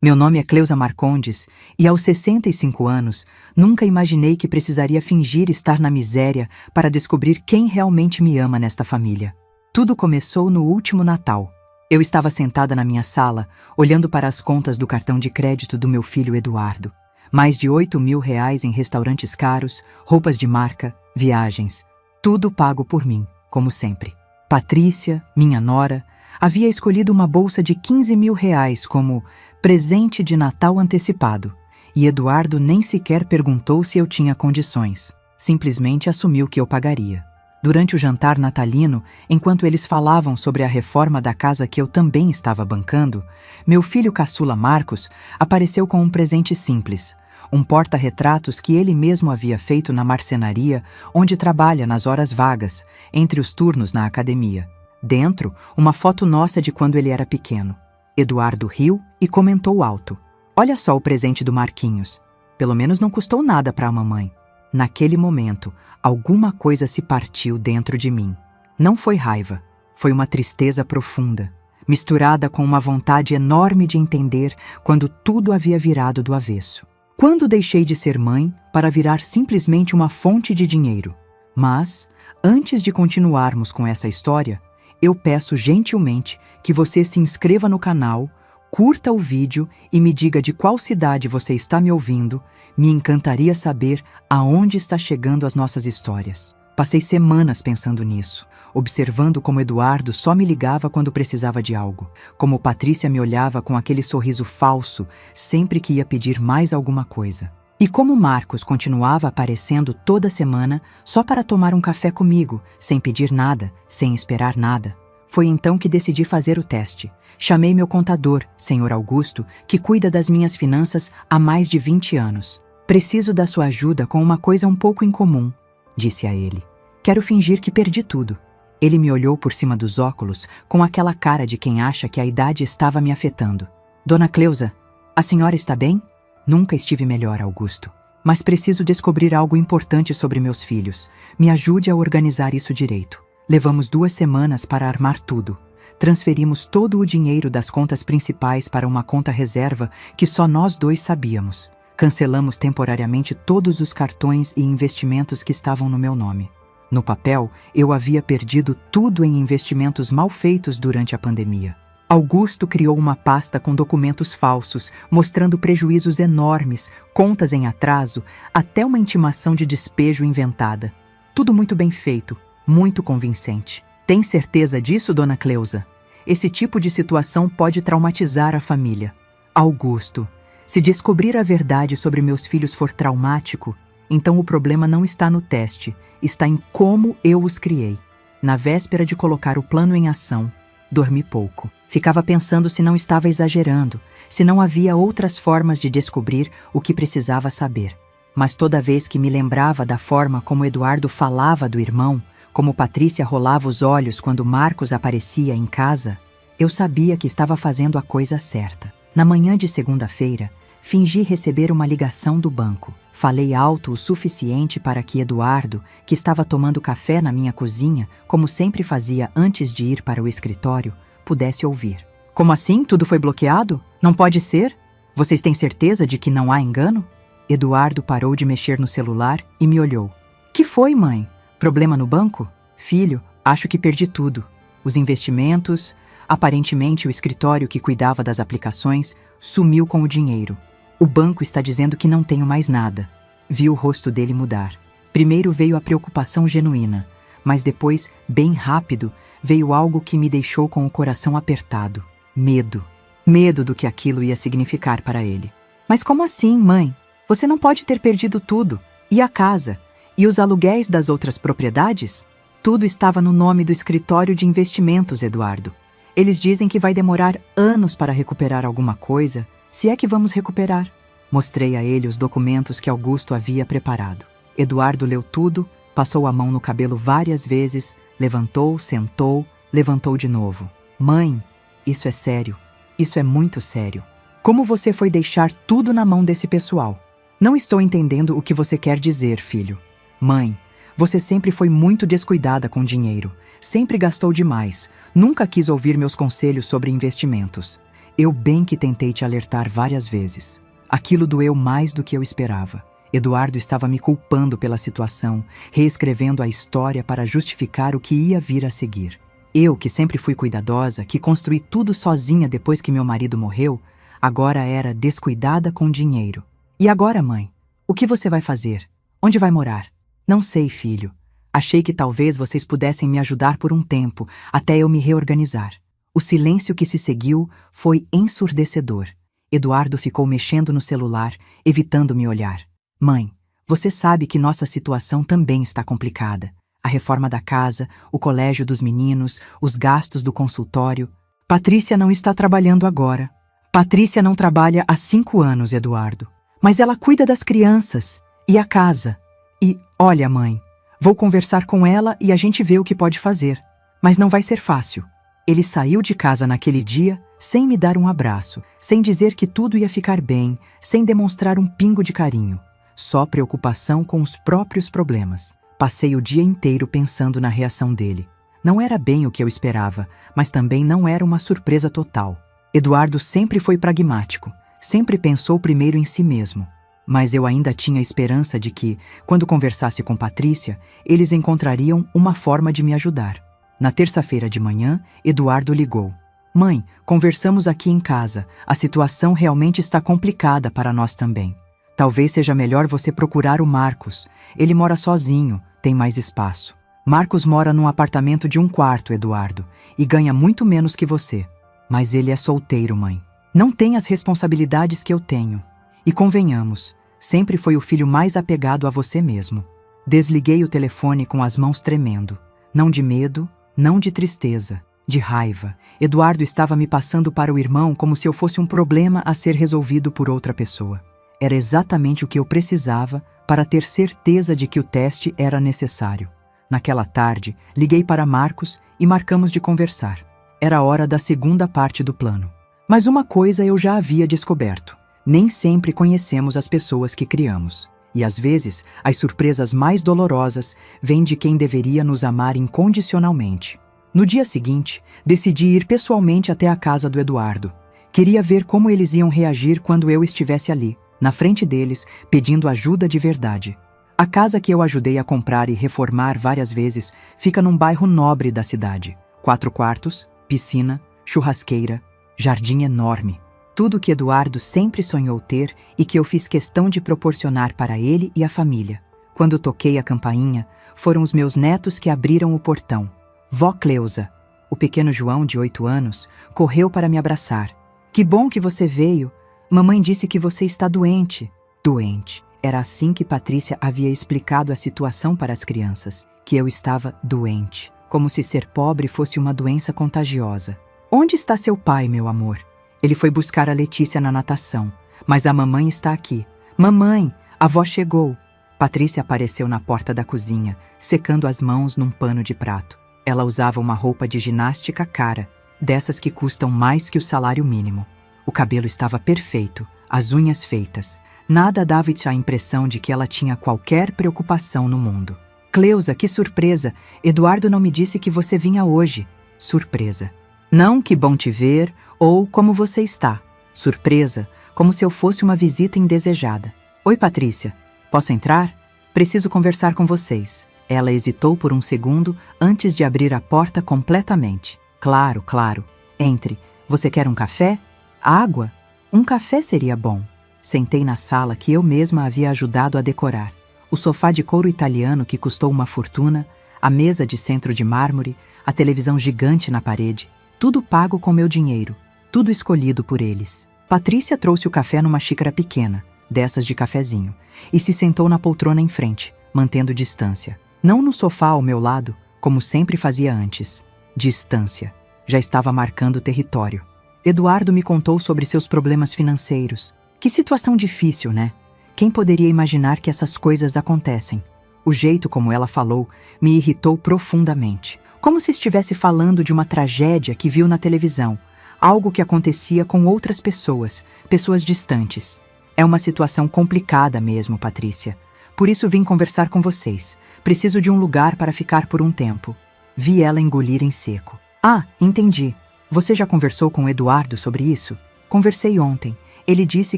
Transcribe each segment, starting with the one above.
Meu nome é Cleusa Marcondes e aos 65 anos nunca imaginei que precisaria fingir estar na miséria para descobrir quem realmente me ama nesta família. Tudo começou no último Natal. Eu estava sentada na minha sala, olhando para as contas do cartão de crédito do meu filho Eduardo. Mais de R$ 8.000 em restaurantes caros, roupas de marca, viagens. Tudo pago por mim, como sempre. Patrícia, minha nora, havia escolhido uma bolsa de R$ 15.000 como presente de Natal antecipado, e Eduardo nem sequer perguntou se eu tinha condições. Simplesmente assumiu que eu pagaria. Durante o jantar natalino, enquanto eles falavam sobre a reforma da casa que eu também estava bancando, meu filho caçula Marcos apareceu com um presente simples, um porta-retratos que ele mesmo havia feito na marcenaria, onde trabalha nas horas vagas, entre os turnos na academia. Dentro, uma foto nossa de quando ele era pequeno. Eduardo riu e comentou alto: "Olha só o presente do Marquinhos. Pelo menos não custou nada para a mamãe." Naquele momento, alguma coisa se partiu dentro de mim. Não foi raiva, foi uma tristeza profunda, misturada com uma vontade enorme de entender quando tudo havia virado do avesso. Quando deixei de ser mãe para virar simplesmente uma fonte de dinheiro? Mas, antes de continuarmos com essa história, eu peço gentilmente que você se inscreva no canal, curta o vídeo e me diga de qual cidade você está me ouvindo. Me encantaria saber aonde está chegando as nossas histórias. Passei semanas pensando nisso, observando como Eduardo só me ligava quando precisava de algo, como Patrícia me olhava com aquele sorriso falso sempre que ia pedir mais alguma coisa. E como Marcos continuava aparecendo toda semana só para tomar um café comigo, sem pedir nada, sem esperar nada. Foi então que decidi fazer o teste. Chamei meu contador, Sr. Augusto, que cuida das minhas finanças há mais de 20 anos. "Preciso da sua ajuda com uma coisa um pouco incomum", disse a ele. "Quero fingir que perdi tudo." Ele me olhou por cima dos óculos com aquela cara de quem acha que a idade estava me afetando. "Dona Cleusa, a senhora está bem?" "Nunca estive melhor, Augusto. Mas preciso descobrir algo importante sobre meus filhos. Me ajude a organizar isso direito." Levamos 2 semanas para armar tudo. Transferimos todo o dinheiro das contas principais para uma conta reserva que só nós 2 sabíamos. Cancelamos temporariamente todos os cartões e investimentos que estavam no meu nome. No papel, eu havia perdido tudo em investimentos mal feitos durante a pandemia. Augusto criou uma pasta com documentos falsos, mostrando prejuízos enormes, contas em atraso, até uma intimação de despejo inventada. Tudo muito bem feito, muito convincente. "Tem certeza disso, Dona Cleusa? Esse tipo de situação pode traumatizar a família." "Augusto, se descobrir a verdade sobre meus filhos for traumático, então o problema não está no teste, está em como eu os criei." Na véspera de colocar o plano em ação, dormi pouco. Ficava pensando se não estava exagerando, se não havia outras formas de descobrir o que precisava saber. Mas toda vez que me lembrava da forma como Eduardo falava do irmão, como Patrícia rolava os olhos quando Marcos aparecia em casa, eu sabia que estava fazendo a coisa certa. Na manhã de segunda-feira, fingi receber uma ligação do banco. Falei alto o suficiente para que Eduardo, que estava tomando café na minha cozinha, como sempre fazia antes de ir para o escritório, pudesse ouvir. "Como assim? Tudo foi bloqueado? Não pode ser? Vocês têm certeza de que não há engano?" Eduardo parou de mexer no celular e me olhou. "Que foi, mãe? Problema no banco?" "Filho, acho que perdi tudo. Os investimentos, aparentemente o escritório que cuidava das aplicações, sumiu com o dinheiro. O banco está dizendo que não tenho mais nada." Vi o rosto dele mudar. Primeiro veio a preocupação genuína, mas depois, bem rápido, veio algo que me deixou com o coração apertado. Medo. Medo do que aquilo ia significar para ele. "Mas como assim, mãe? Você não pode ter perdido tudo. E a casa? E os aluguéis das outras propriedades?" "Tudo estava no nome do escritório de investimentos, Eduardo. Eles dizem que vai demorar anos para recuperar alguma coisa, se é que vamos recuperar." Mostrei a ele os documentos que Augusto havia preparado. Eduardo leu tudo, passou a mão no cabelo várias vezes, levantou, sentou, levantou de novo. "Mãe, isso é sério. Isso é muito sério. Como você foi deixar tudo na mão desse pessoal?" "Não estou entendendo o que você quer dizer, filho." "Mãe, você sempre foi muito descuidada com dinheiro. Sempre gastou demais. Nunca quis ouvir meus conselhos sobre investimentos. Eu bem que tentei te alertar várias vezes. Aquilo doeu mais do que eu esperava. Eduardo estava me culpando pela situação, reescrevendo a história para justificar o que ia vir a seguir. Eu, que sempre fui cuidadosa, que construí tudo sozinha depois que meu marido morreu, agora era descuidada com dinheiro. E agora, mãe? O que você vai fazer? Onde vai morar? Não sei, filho. Achei que talvez vocês pudessem me ajudar por um tempo, até eu me reorganizar. O silêncio que se seguiu foi ensurdecedor. Eduardo ficou mexendo no celular, evitando me olhar. Mãe, você sabe que nossa situação também está complicada. A reforma da casa, o colégio dos meninos, os gastos do consultório. Patrícia não está trabalhando agora. Patrícia não trabalha há 5 anos, Eduardo. Mas ela cuida das crianças e a casa. E, olha, mãe, vou conversar com ela e a gente vê o que pode fazer. Mas não vai ser fácil. Ele saiu de casa naquele dia sem me dar um abraço, sem dizer que tudo ia ficar bem, sem demonstrar um pingo de carinho. Só preocupação com os próprios problemas. Passei o dia inteiro pensando na reação dele. Não era bem o que eu esperava, mas também não era uma surpresa total. Eduardo sempre foi pragmático, sempre pensou primeiro em si mesmo. Mas eu ainda tinha esperança de que, quando conversasse com Patrícia, eles encontrariam uma forma de me ajudar. Na terça-feira de manhã, Eduardo ligou. Mãe, conversamos aqui em casa. A situação realmente está complicada para nós também. Talvez seja melhor você procurar o Marcos. Ele mora sozinho, tem mais espaço. Marcos mora num apartamento de 1 quarto, Eduardo, e ganha muito menos que você. Mas ele é solteiro, mãe. Não tem as responsabilidades que eu tenho. E convenhamos, sempre foi o filho mais apegado a você mesmo. Desliguei o telefone com as mãos tremendo. Não de medo, não de tristeza, de raiva. Eduardo estava me passando para o irmão como se eu fosse um problema a ser resolvido por outra pessoa. Era exatamente o que eu precisava para ter certeza de que o teste era necessário. Naquela tarde, liguei para Marcos e marcamos de conversar. Era hora da segunda parte do plano. Mas uma coisa eu já havia descoberto. Nem sempre conhecemos as pessoas que criamos. E às vezes, as surpresas mais dolorosas vêm de quem deveria nos amar incondicionalmente. No dia seguinte, decidi ir pessoalmente até a casa do Eduardo. Queria ver como eles iam reagir quando eu estivesse ali, na frente deles, pedindo ajuda de verdade. A casa que eu ajudei a comprar e reformar várias vezes fica num bairro nobre da cidade. 4 quartos, piscina, churrasqueira, jardim enorme. Tudo que Eduardo sempre sonhou ter e que eu fiz questão de proporcionar para ele e a família. Quando toquei a campainha, foram os meus netos que abriram o portão. Vó Cleusa, o pequeno João, de 8 anos, correu para me abraçar. Que bom que você veio. Mamãe disse que você está doente. Doente. Era assim que Patrícia havia explicado a situação para as crianças, que eu estava doente, como se ser pobre fosse uma doença contagiosa. Onde está seu pai, meu amor? Ele foi buscar a Letícia na natação, mas a mamãe está aqui. Mamãe, a avó chegou. Patrícia apareceu na porta da cozinha, secando as mãos num pano de prato. Ela usava uma roupa de ginástica cara, dessas que custam mais que o salário mínimo. O cabelo estava perfeito, as unhas feitas. Nada dava-te a impressão de que ela tinha qualquer preocupação no mundo. Cleusa, que surpresa! Eduardo não me disse que você vinha hoje. Surpresa. Não que bom te ver, ou como você está. Surpresa, como se eu fosse uma visita indesejada. Oi, Patrícia. Posso entrar? Preciso conversar com vocês. Ela hesitou por um segundo antes de abrir a porta completamente. Claro, claro. Entre. Você quer um café? Água? Um café seria bom. Sentei na sala que eu mesma havia ajudado a decorar. O sofá de couro italiano que custou uma fortuna, a mesa de centro de mármore, a televisão gigante na parede. Tudo pago com meu dinheiro, tudo escolhido por eles. Patrícia trouxe o café numa xícara pequena, dessas de cafezinho, e se sentou na poltrona em frente, mantendo distância. Não no sofá ao meu lado, como sempre fazia antes. Distância. Já estava marcando território. Eduardo me contou sobre seus problemas financeiros. Que situação difícil, né? Quem poderia imaginar que essas coisas acontecem? O jeito como ela falou me irritou profundamente. Como se estivesse falando de uma tragédia que viu na televisão, algo que acontecia com outras pessoas, pessoas distantes. É uma situação complicada mesmo, Patrícia. Por isso vim conversar com vocês. Preciso de um lugar para ficar por um tempo. Vi ela engolir em seco. Ah, entendi. Você já conversou com o Eduardo sobre isso? Conversei ontem. Ele disse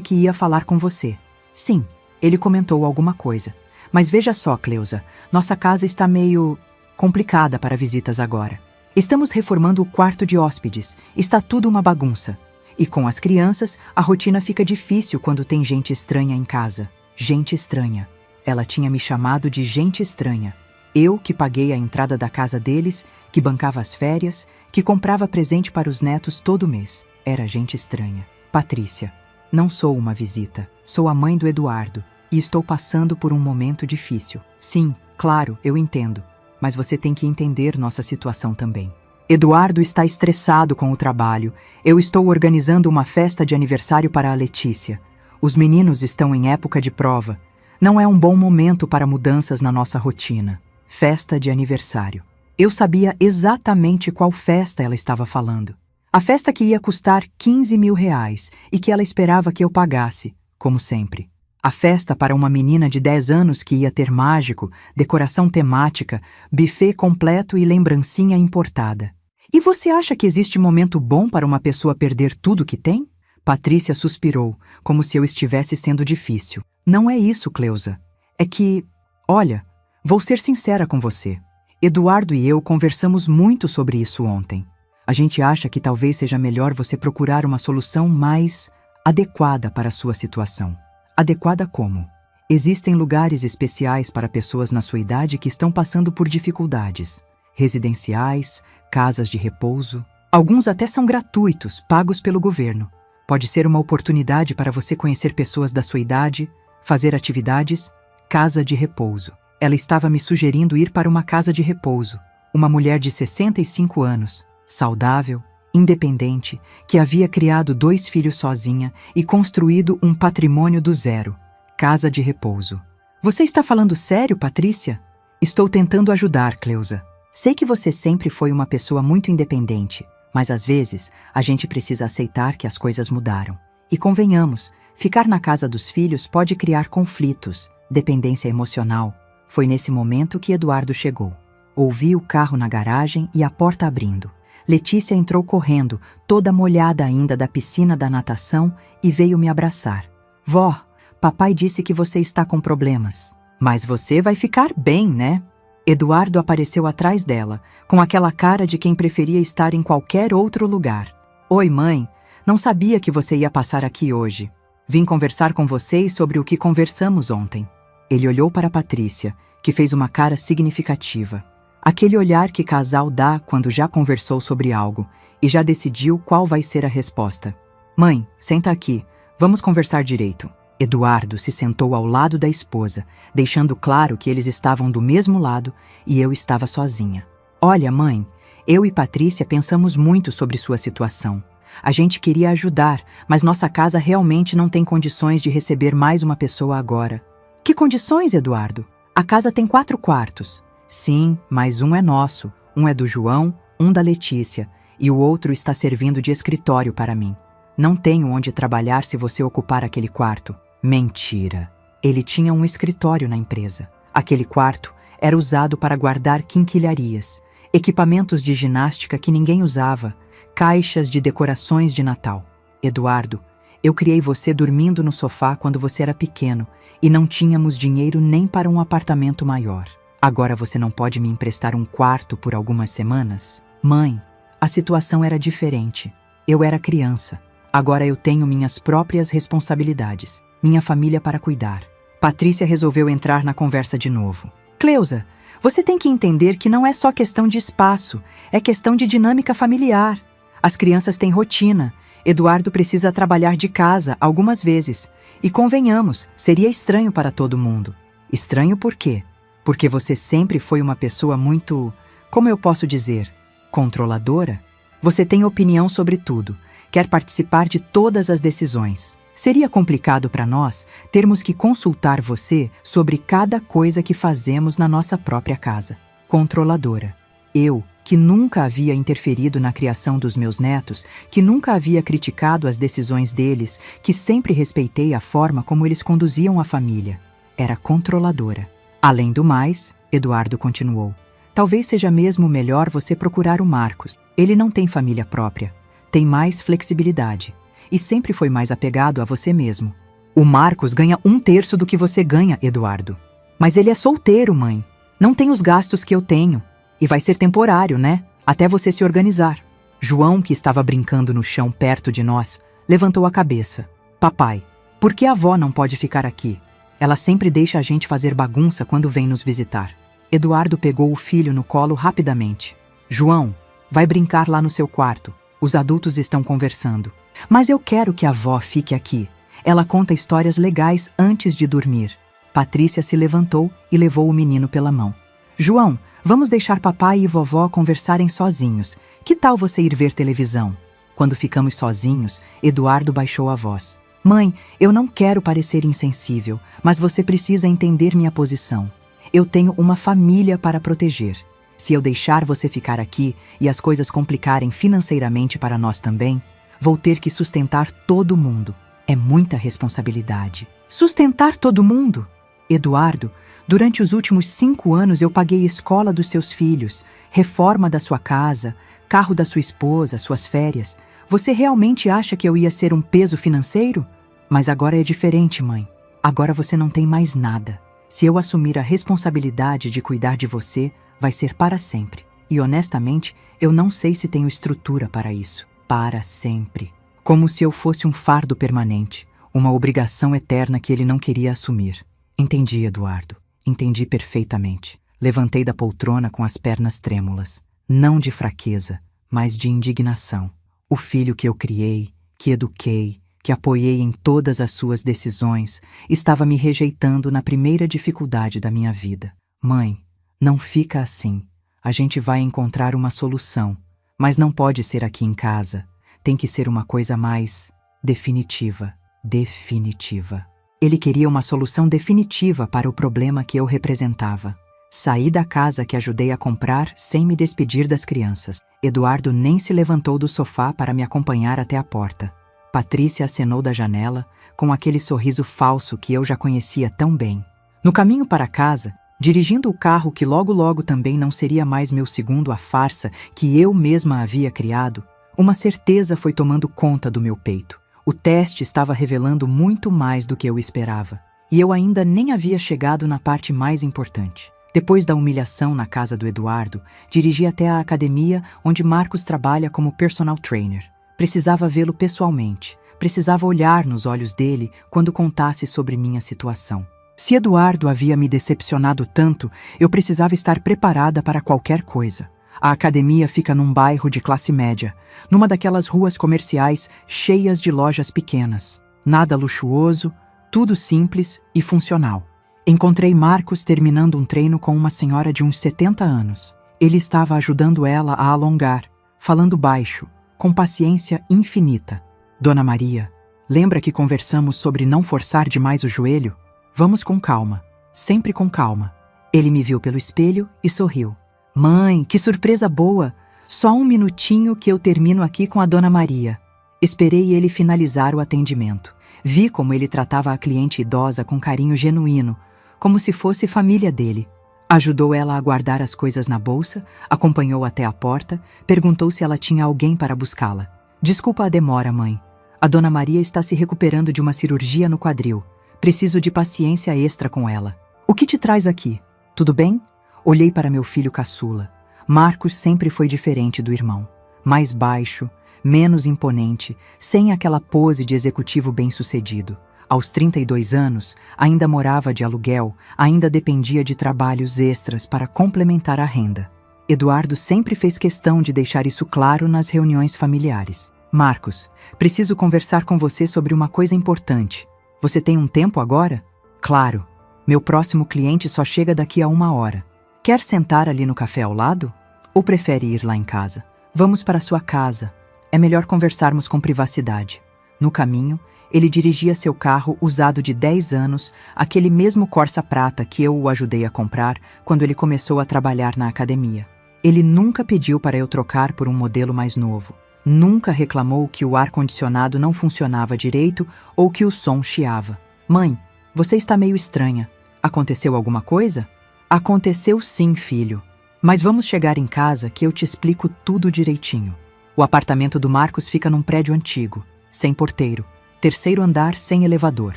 que ia falar com você. Sim, ele comentou alguma coisa. Mas veja só, Cleusa, nossa casa está meio complicada para visitas agora. Estamos reformando o quarto de hóspedes. Está tudo uma bagunça. E com as crianças, a rotina fica difícil quando tem gente estranha em casa. Gente estranha. Ela tinha me chamado de gente estranha. Eu que paguei a entrada da casa deles, que bancava as férias, que comprava presente para os netos todo mês. Era gente estranha. Patrícia, não sou uma visita. Sou a mãe do Eduardo e estou passando por um momento difícil. Sim, claro, eu entendo. Mas você tem que entender nossa situação também. Eduardo está estressado com o trabalho. Eu estou organizando uma festa de aniversário para a Letícia. Os meninos estão em época de prova. Não é um bom momento para mudanças na nossa rotina. Festa de aniversário. Eu sabia exatamente qual festa ela estava falando. A festa que ia custar 15 mil reais e que ela esperava que eu pagasse, como sempre. A festa para uma menina de 10 anos que ia ter mágico, decoração temática, buffet completo e lembrancinha importada. E você acha que existe momento bom para uma pessoa perder tudo que tem? Patrícia suspirou, como se eu estivesse sendo difícil. Não é isso, Cleusa. É que, olha, vou ser sincera com você. Eduardo e eu conversamos muito sobre isso ontem. A gente acha que talvez seja melhor você procurar uma solução mais adequada para a sua situação. Adequada como? Existem lugares especiais para pessoas na sua idade que estão passando por dificuldades. Residenciais, casas de repouso. Alguns até são gratuitos, pagos pelo governo. Pode ser uma oportunidade para você conhecer pessoas da sua idade, fazer atividades. Casa de repouso. Ela estava me sugerindo ir para uma casa de repouso. Uma mulher de 65 anos, saudável, independente, que havia criado 2 filhos sozinha e construído um patrimônio do zero. Casa de repouso. Você está falando sério, Patrícia? Estou tentando ajudar, Cleusa. Sei que você sempre foi uma pessoa muito independente, mas às vezes a gente precisa aceitar que as coisas mudaram. E convenhamos, ficar na casa dos filhos pode criar conflitos, dependência emocional. Foi nesse momento que Eduardo chegou. Ouvi o carro na garagem e a porta abrindo. Letícia entrou correndo, toda molhada ainda da piscina da natação, e veio me abraçar. Vó, papai disse que você está com problemas. Mas você vai ficar bem, né? Eduardo apareceu atrás dela, com aquela cara de quem preferia estar em qualquer outro lugar. Oi, mãe. Não sabia que você ia passar aqui hoje. Vim conversar com vocês sobre o que conversamos ontem. Ele olhou para Patrícia, que fez uma cara significativa. Aquele olhar que casal dá quando já conversou sobre algo e já decidiu qual vai ser a resposta. Mãe, senta aqui. Vamos conversar direito. Eduardo se sentou ao lado da esposa, deixando claro que eles estavam do mesmo lado e eu estava sozinha. Olha, mãe, eu e Patrícia pensamos muito sobre sua situação. A gente queria ajudar, mas nossa casa realmente não tem condições de receber mais uma pessoa agora. Que condições, Eduardo? A casa tem 4 quartos. Sim, mas um é nosso, um é do João, um da Letícia, e o outro está servindo de escritório para mim. Não tenho onde trabalhar se você ocupar aquele quarto. Mentira. Ele tinha um escritório na empresa. Aquele quarto era usado para guardar quinquilharias, equipamentos de ginástica que ninguém usava, caixas de decorações de Natal. Eduardo, eu criei você dormindo no sofá quando você era pequeno e não tínhamos dinheiro nem para um apartamento maior. Agora você não pode me emprestar um quarto por algumas semanas? Mãe, a situação era diferente. Eu era criança. Agora eu tenho minhas próprias responsabilidades, minha família para cuidar. Patrícia resolveu entrar na conversa de novo. Cleusa, você tem que entender que não é só questão de espaço, é questão de dinâmica familiar. As crianças têm rotina. Eduardo precisa trabalhar de casa algumas vezes. E convenhamos, seria estranho para todo mundo. Estranho por quê? Porque você sempre foi uma pessoa muito, como eu posso dizer, controladora? Você tem opinião sobre tudo, quer participar de todas as decisões. Seria complicado para nós termos que consultar você sobre cada coisa que fazemos na nossa própria casa. Controladora. Eu, que nunca havia interferido na criação dos meus netos, que nunca havia criticado as decisões deles, que sempre respeitei a forma como eles conduziam a família. Era controladora. Além do mais, Eduardo continuou, talvez seja mesmo melhor você procurar o Marcos. Ele não tem família própria, tem mais flexibilidade. e sempre foi mais apegado a você mesmo. O Marcos ganha 1/3 do que você ganha, Eduardo. Mas ele é solteiro, mãe. Não tem os gastos que eu tenho. E vai ser temporário, né? Até você se organizar. João, que estava brincando no chão perto de nós, levantou a cabeça. Papai, por que a avó não pode ficar aqui? Ela sempre deixa a gente fazer bagunça quando vem nos visitar. Eduardo pegou o filho no colo rapidamente. João, vai brincar lá no seu quarto. Os adultos estão conversando. Mas eu quero que a avó fique aqui. Ela conta histórias legais antes de dormir. Patrícia se levantou e levou o menino pela mão. João, vamos deixar papai e vovó conversarem sozinhos. Que tal você ir ver televisão? Quando ficamos sozinhos, Eduardo baixou a voz. Mãe, eu não quero parecer insensível, mas você precisa entender minha posição. Eu tenho uma família para proteger. Se eu deixar você ficar aqui e as coisas complicarem financeiramente para nós também, vou ter que sustentar todo mundo. É muita responsabilidade. Sustentar todo mundo? Eduardo, durante os últimos 5 anos eu paguei escola dos seus filhos, reforma da sua casa, carro da sua esposa, suas férias. Você realmente acha que eu ia ser um peso financeiro? Mas agora é diferente, mãe. Agora você não tem mais nada. Se eu assumir a responsabilidade de cuidar de você, vai ser para sempre. E honestamente, eu não sei se tenho estrutura para isso. Para sempre. Como se eu fosse um fardo permanente, uma obrigação eterna que ele não queria assumir. Entendi, Eduardo. Entendi perfeitamente. Levantei da poltrona com as pernas trêmulas. Não de fraqueza, mas de indignação. O filho que eu criei, que eduquei, que apoiei em todas as suas decisões, estava me rejeitando na primeira dificuldade da minha vida. Mãe, não fica assim. A gente vai encontrar uma solução, mas não pode ser aqui em casa. Tem que ser uma coisa mais definitiva. Definitiva. Ele queria uma solução definitiva para o problema que eu representava. Saí da casa que ajudei a comprar sem me despedir das crianças. Eduardo nem se levantou do sofá para me acompanhar até a porta. Patrícia acenou da janela, com aquele sorriso falso que eu já conhecia tão bem. No caminho para casa, dirigindo o carro que logo também não seria mais meu segundo à farsa que eu mesma havia criado, uma certeza foi tomando conta do meu peito. O teste estava revelando muito mais do que eu esperava, e eu ainda nem havia chegado na parte mais importante. Depois da humilhação na casa do Eduardo, dirigi até a academia onde Marcos trabalha como personal trainer. Precisava vê-lo pessoalmente, precisava olhar nos olhos dele quando contasse sobre minha situação. Se Eduardo havia me decepcionado tanto, eu precisava estar preparada para qualquer coisa. A academia fica num bairro de classe média, numa daquelas ruas comerciais cheias de lojas pequenas. Nada luxuoso, tudo simples e funcional. Encontrei Marcos terminando um treino com uma senhora de uns 70 anos. Ele estava ajudando ela a alongar, falando baixo, com paciência infinita. Dona Maria, lembra que conversamos sobre não forçar demais o joelho? Vamos com calma, sempre com calma. Ele me viu pelo espelho e sorriu. Mãe, que surpresa boa! Só um minutinho que eu termino aqui com a Dona Maria. Esperei ele finalizar o atendimento. Vi como ele tratava a cliente idosa com carinho genuíno, como se fosse família dele. Ajudou ela a guardar as coisas na bolsa, acompanhou até a porta, perguntou se ela tinha alguém para buscá-la. Desculpa a demora, mãe. A Dona Maria está se recuperando de uma cirurgia no quadril. Preciso de paciência extra com ela. O que te traz aqui? Tudo bem? Olhei para meu filho caçula. Marcos sempre foi diferente do irmão. Mais baixo, menos imponente, sem aquela pose de executivo bem-sucedido. Aos 32 anos, ainda morava de aluguel, ainda dependia de trabalhos extras para complementar a renda. Eduardo sempre fez questão de deixar isso claro nas reuniões familiares. Marcos, preciso conversar com você sobre uma coisa importante. Você tem um tempo agora? Claro. Meu próximo cliente só chega daqui a 1 hora. Quer sentar ali no café ao lado? Ou prefere ir lá em casa? Vamos para sua casa. É melhor conversarmos com privacidade. No caminho, ele dirigia seu carro usado de 10 anos, aquele mesmo Corsa prata que eu o ajudei a comprar quando ele começou a trabalhar na academia. Ele nunca pediu para eu trocar por um modelo mais novo. Nunca reclamou que o ar-condicionado não funcionava direito ou que o som chiava. Mãe, você está meio estranha. Aconteceu alguma coisa? Aconteceu sim, filho. Mas vamos chegar em casa que eu te explico tudo direitinho. O apartamento do Marcos fica num prédio antigo. sem porteiro. Terceiro andar sem elevador.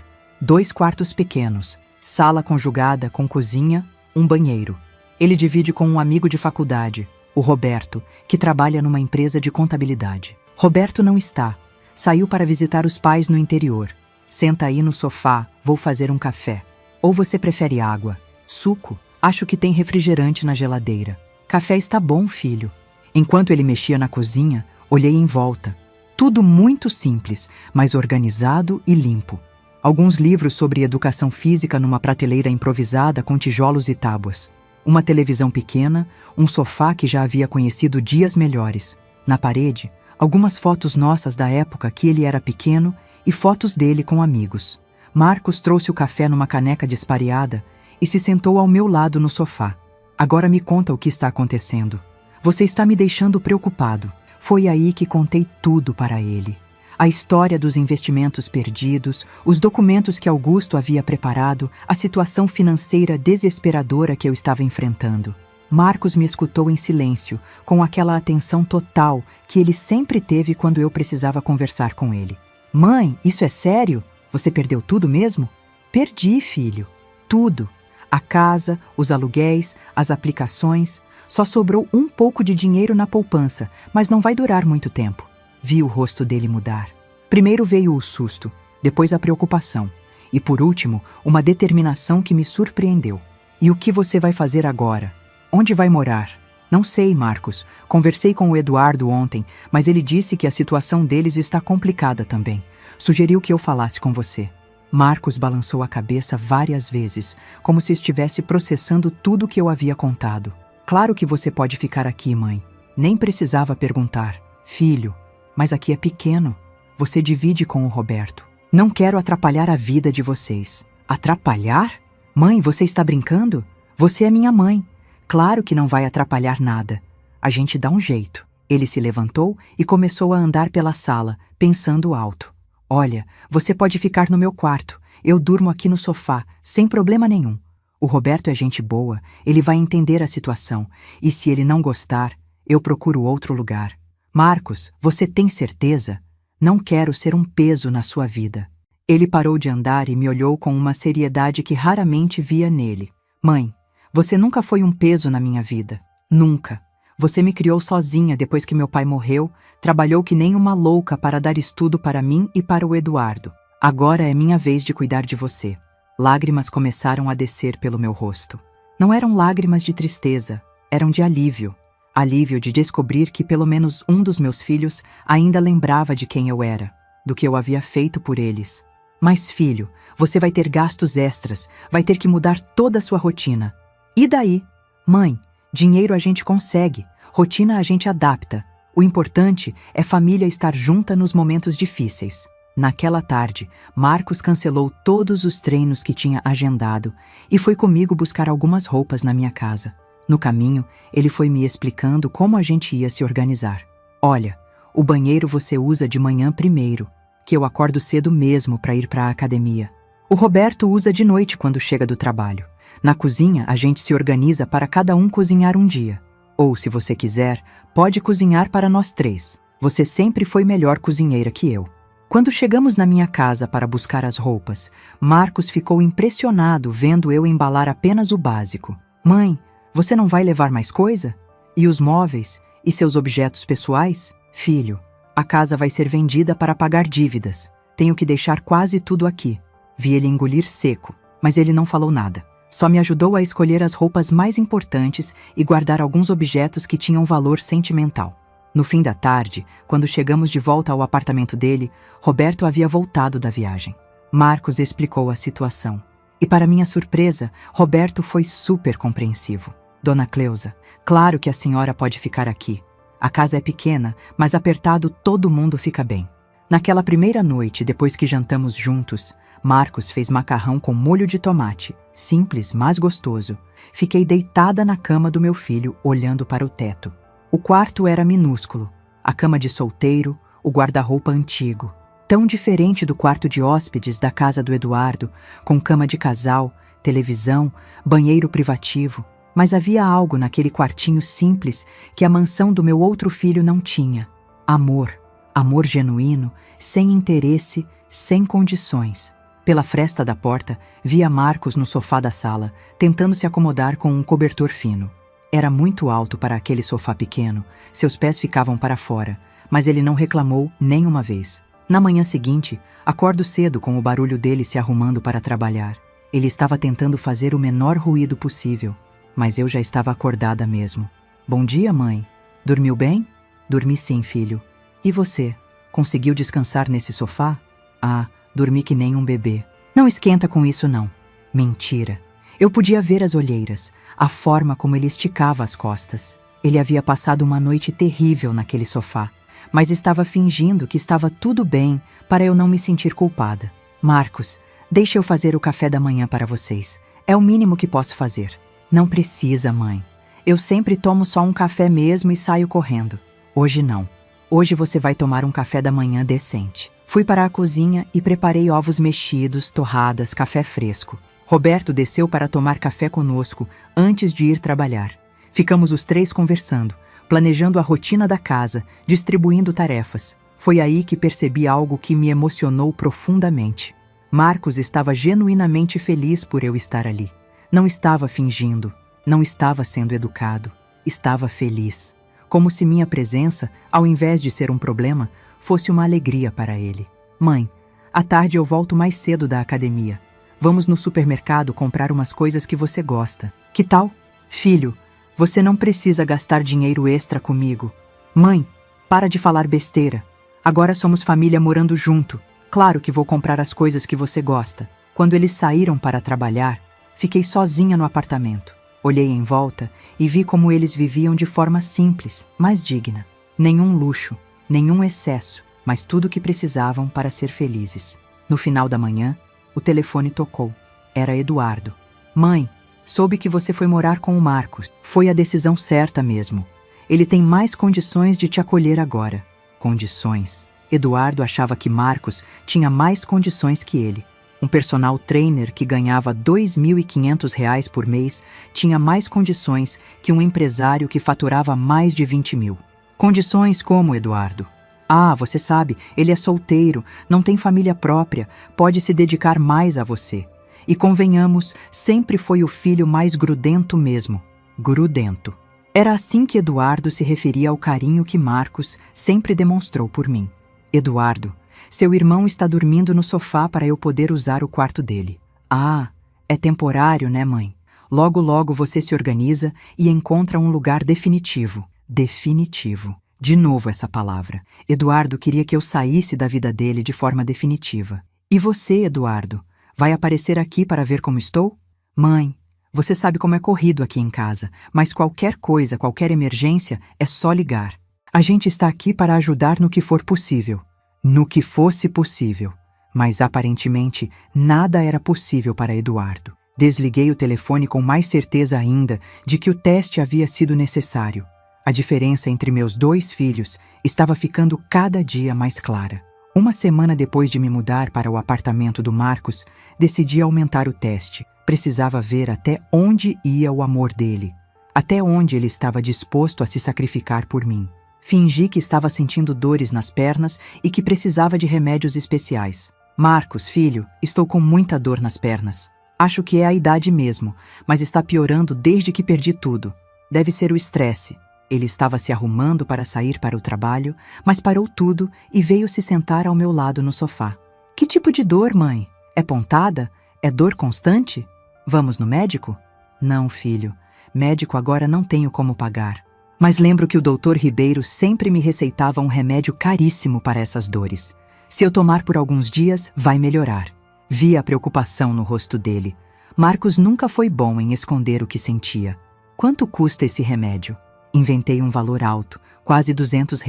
2 quartos pequenos, sala conjugada com cozinha, um banheiro. Ele divide com um amigo de faculdade, o Roberto, que trabalha numa empresa de contabilidade. Roberto não está. Saiu para visitar os pais no interior. Senta aí no sofá, vou fazer um café. Ou você prefere água? Suco? Acho que tem refrigerante na geladeira. Café está bom, filho. Enquanto ele mexia na cozinha, olhei em volta. Tudo muito simples, mas organizado e limpo. Alguns livros sobre educação física numa prateleira improvisada com tijolos e tábuas. Uma televisão pequena, um sofá que já havia conhecido dias melhores. Na parede, algumas fotos nossas da época que ele era pequeno e fotos dele com amigos. Marcos trouxe o café numa caneca despareada e se sentou ao meu lado no sofá. Agora me conta o que está acontecendo. Você está me deixando preocupado. Foi aí que contei tudo para ele. A história dos investimentos perdidos, os documentos que Augusto havia preparado, a situação financeira desesperadora que eu estava enfrentando. Marcos me escutou em silêncio, com aquela atenção total que ele sempre teve quando eu precisava conversar com ele. Mãe, isso é sério? Você perdeu tudo mesmo? Perdi, filho. Tudo. A casa, os aluguéis, as aplicações. Só sobrou um pouco de dinheiro na poupança, mas não vai durar muito tempo. Vi o rosto dele mudar. Primeiro veio o susto, depois a preocupação e, por último, uma determinação que me surpreendeu. E o que você vai fazer agora? Onde vai morar? Não sei, Marcos. Conversei com o Eduardo ontem, mas ele disse que a situação deles está complicada também. Sugeriu que eu falasse com você. Marcos balançou a cabeça várias vezes, como se estivesse processando tudo o que eu havia contado. Claro que você pode ficar aqui, mãe. Nem precisava perguntar. Filho, mas aqui é pequeno. Você divide com o Roberto. Não quero atrapalhar a vida de vocês. Atrapalhar? Mãe, você está brincando? Você é minha mãe. Claro que não vai atrapalhar nada. A gente dá um jeito. Ele se levantou e começou a andar pela sala, pensando alto. Olha, você pode ficar no meu quarto. Eu durmo aqui no sofá, sem problema nenhum. O Roberto é gente boa, ele vai entender a situação. E se ele não gostar, eu procuro outro lugar. Marcos, você tem certeza? Não quero ser um peso na sua vida. Ele parou de andar e me olhou com uma seriedade que raramente via nele. Mãe, você nunca foi um peso na minha vida. Nunca. Você me criou sozinha depois que meu pai morreu, trabalhou que nem uma louca para dar estudo para mim e para o Eduardo. Agora é minha vez de cuidar de você. Lágrimas começaram a descer pelo meu rosto. Não eram lágrimas de tristeza, eram de alívio. Alívio de descobrir que pelo menos um dos meus filhos ainda lembrava de quem eu era, do que eu havia feito por eles. Mas, filho, você vai ter gastos extras, vai ter que mudar toda a sua rotina. E daí? Mãe, dinheiro a gente consegue, rotina a gente adapta. O importante é família estar junta nos momentos difíceis. Naquela tarde, Marcos cancelou todos os treinos que tinha agendado e foi comigo buscar algumas roupas na minha casa. No caminho, ele foi me explicando como a gente ia se organizar. Olha, o banheiro você usa de manhã primeiro, que eu acordo cedo mesmo para ir para a academia. O Roberto usa de noite quando chega do trabalho. Na cozinha, a gente se organiza para cada um cozinhar um dia. Ou, se você quiser, pode cozinhar para nós 3. Você sempre foi melhor cozinheira que eu. Quando chegamos na minha casa para buscar as roupas, Marcos ficou impressionado vendo eu embalar apenas o básico. Mãe, você não vai levar mais coisa? E os móveis? E seus objetos pessoais? Filho, a casa vai ser vendida para pagar dívidas. Tenho que deixar quase tudo aqui. Vi ele engolir seco, mas ele não falou nada. Só me ajudou a escolher as roupas mais importantes e guardar alguns objetos que tinham valor sentimental. No fim da tarde, quando chegamos de volta ao apartamento dele, Roberto havia voltado da viagem. Marcos explicou a situação. E para minha surpresa, Roberto foi super compreensivo. Dona Cleusa, claro que a senhora pode ficar aqui. A casa é pequena, mas apertado todo mundo fica bem. Naquela primeira noite, depois que jantamos juntos, Marcos fez macarrão com molho de tomate, simples, mas gostoso. Fiquei deitada na cama do meu filho, olhando para o teto. O quarto era minúsculo, a cama de solteiro, o guarda-roupa antigo. Tão diferente do quarto de hóspedes da casa do Eduardo, com cama de casal, televisão, banheiro privativo. Mas havia algo naquele quartinho simples que a mansão do meu outro filho não tinha. Amor. Amor genuíno, sem interesse, sem condições. Pela fresta da porta, via Marcos no sofá da sala, tentando se acomodar com um cobertor fino. Era muito alto para aquele sofá pequeno, seus pés ficavam para fora, mas ele não reclamou nem uma vez. Na manhã seguinte, acordo cedo com o barulho dele se arrumando para trabalhar. Ele estava tentando fazer o menor ruído possível, mas eu já estava acordada mesmo. Bom dia, mãe. Dormiu bem? Dormi sim, filho. E você? Conseguiu descansar nesse sofá? Ah, dormi que nem um bebê. Não esquenta com isso, não. Mentira. Eu podia ver as olheiras, a forma como ele esticava as costas. Ele havia passado uma noite terrível naquele sofá, mas estava fingindo que estava tudo bem para eu não me sentir culpada. Marcos, deixe eu fazer o café da manhã para vocês. É o mínimo que posso fazer. Não precisa, mãe. Eu sempre tomo só um café mesmo e saio correndo. Hoje não. Hoje você vai tomar um café da manhã decente. Fui para a cozinha e preparei ovos mexidos, torradas, café fresco. Roberto desceu para tomar café conosco antes de ir trabalhar. Ficamos os três conversando, planejando a rotina da casa, distribuindo tarefas. Foi aí que percebi algo que me emocionou profundamente. Marcos estava genuinamente feliz por eu estar ali. Não estava fingindo, não estava sendo educado, estava feliz. Como se minha presença, ao invés de ser um problema, fosse uma alegria para ele. Mãe, à tarde eu volto mais cedo da academia. Vamos no supermercado comprar umas coisas que você gosta. Que tal? Filho, você não precisa gastar dinheiro extra comigo. Mãe, para de falar besteira. Agora somos família morando junto. Claro que vou comprar as coisas que você gosta. Quando eles saíram para trabalhar, fiquei sozinha no apartamento. Olhei em volta e vi como eles viviam de forma simples, mas digna. Nenhum luxo, nenhum excesso, mas tudo o que precisavam para ser felizes. No final da manhã, o telefone tocou. Era Eduardo. Mãe, soube que você foi morar com o Marcos. Foi a decisão certa mesmo. Ele tem mais condições de te acolher agora. Condições. Eduardo achava que Marcos tinha mais condições que ele. Um personal trainer que ganhava R$ 2.500 por mês tinha mais condições que um empresário que faturava mais de 20 mil. Condições como, Eduardo? Ah, você sabe, ele é solteiro, não tem família própria, pode se dedicar mais a você. E convenhamos, sempre foi o filho mais grudento mesmo. Grudento. Era assim que Eduardo se referia ao carinho que Marcos sempre demonstrou por mim. Eduardo, seu irmão está dormindo no sofá para eu poder usar o quarto dele. Ah, é temporário, né, mãe? Logo, logo você se organiza e encontra um lugar definitivo. Definitivo. De novo essa palavra. Eduardo queria que eu saísse da vida dele de forma definitiva. E você, Eduardo, vai aparecer aqui para ver como estou? Mãe, você sabe como é corrido aqui em casa, mas qualquer coisa, qualquer emergência, é só ligar. A gente está aqui para ajudar no que for possível. No que fosse possível. Mas aparentemente nada era possível para Eduardo. Desliguei o telefone com mais certeza ainda de que o teste havia sido necessário. A diferença entre meus 2 filhos estava ficando cada dia mais clara. Uma semana depois de me mudar para o apartamento do Marcos, decidi aumentar o teste. Precisava ver até onde ia o amor dele, até onde ele estava disposto a se sacrificar por mim. Fingi que estava sentindo dores nas pernas e que precisava de remédios especiais. Marcos, filho, estou com muita dor nas pernas. Acho que é a idade mesmo, mas está piorando desde que perdi tudo. Deve ser o estresse. Ele estava se arrumando para sair para o trabalho, mas parou tudo e veio se sentar ao meu lado no sofá. Que tipo de dor, mãe? É pontada? É dor constante? Vamos no médico? Não, filho. Médico agora não tenho como pagar. Mas lembro que o Dr. Ribeiro sempre me receitava um remédio caríssimo para essas dores. Se eu tomar por alguns dias, vai melhorar. Vi a preocupação no rosto dele. Marcos nunca foi bom em esconder o que sentia. Quanto custa esse remédio? Inventei um valor alto, quase R$ 200.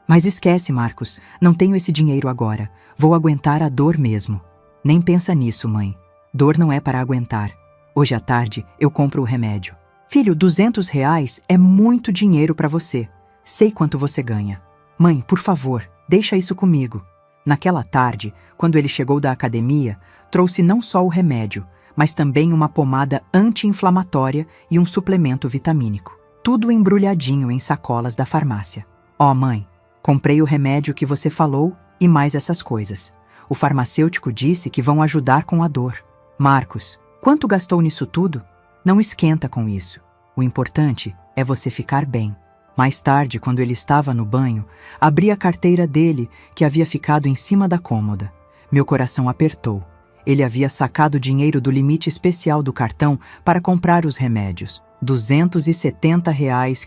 Mas esquece, Marcos, não tenho esse dinheiro agora. Vou aguentar a dor mesmo. Nem pensa nisso, mãe. Dor não é para aguentar. Hoje à tarde eu compro o remédio. Filho, R$ 200 é muito dinheiro para você. Sei quanto você ganha. Mãe, por favor, deixa isso comigo. Naquela tarde, quando ele chegou da academia, trouxe não só o remédio, mas também uma pomada anti-inflamatória e um suplemento vitamínico. Tudo embrulhadinho em sacolas da farmácia. Ó, mãe, Comprei o remédio que você falou e mais essas coisas. O farmacêutico disse que vão ajudar com a dor. Marcos, quanto gastou nisso tudo? Não esquenta com isso. O importante é você ficar bem. Mais tarde, quando ele estava no banho, abri a carteira dele, que havia ficado em cima da cômoda. Meu coração apertou. Ele havia sacado dinheiro do limite especial do cartão para comprar os remédios. R$ 270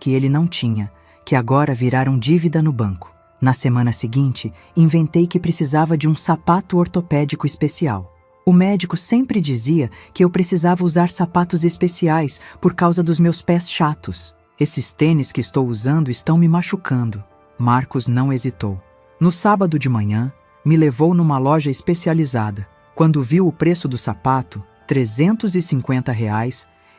que ele não tinha, que agora viraram dívida no banco. Na semana seguinte, inventei que precisava de um sapato ortopédico especial. O médico sempre dizia que eu precisava usar sapatos especiais por causa dos meus pés chatos. Esses tênis que estou usando estão me machucando. Marcos não hesitou. No sábado de manhã, me levou numa loja especializada. Quando viu o preço do sapato, R$ 350,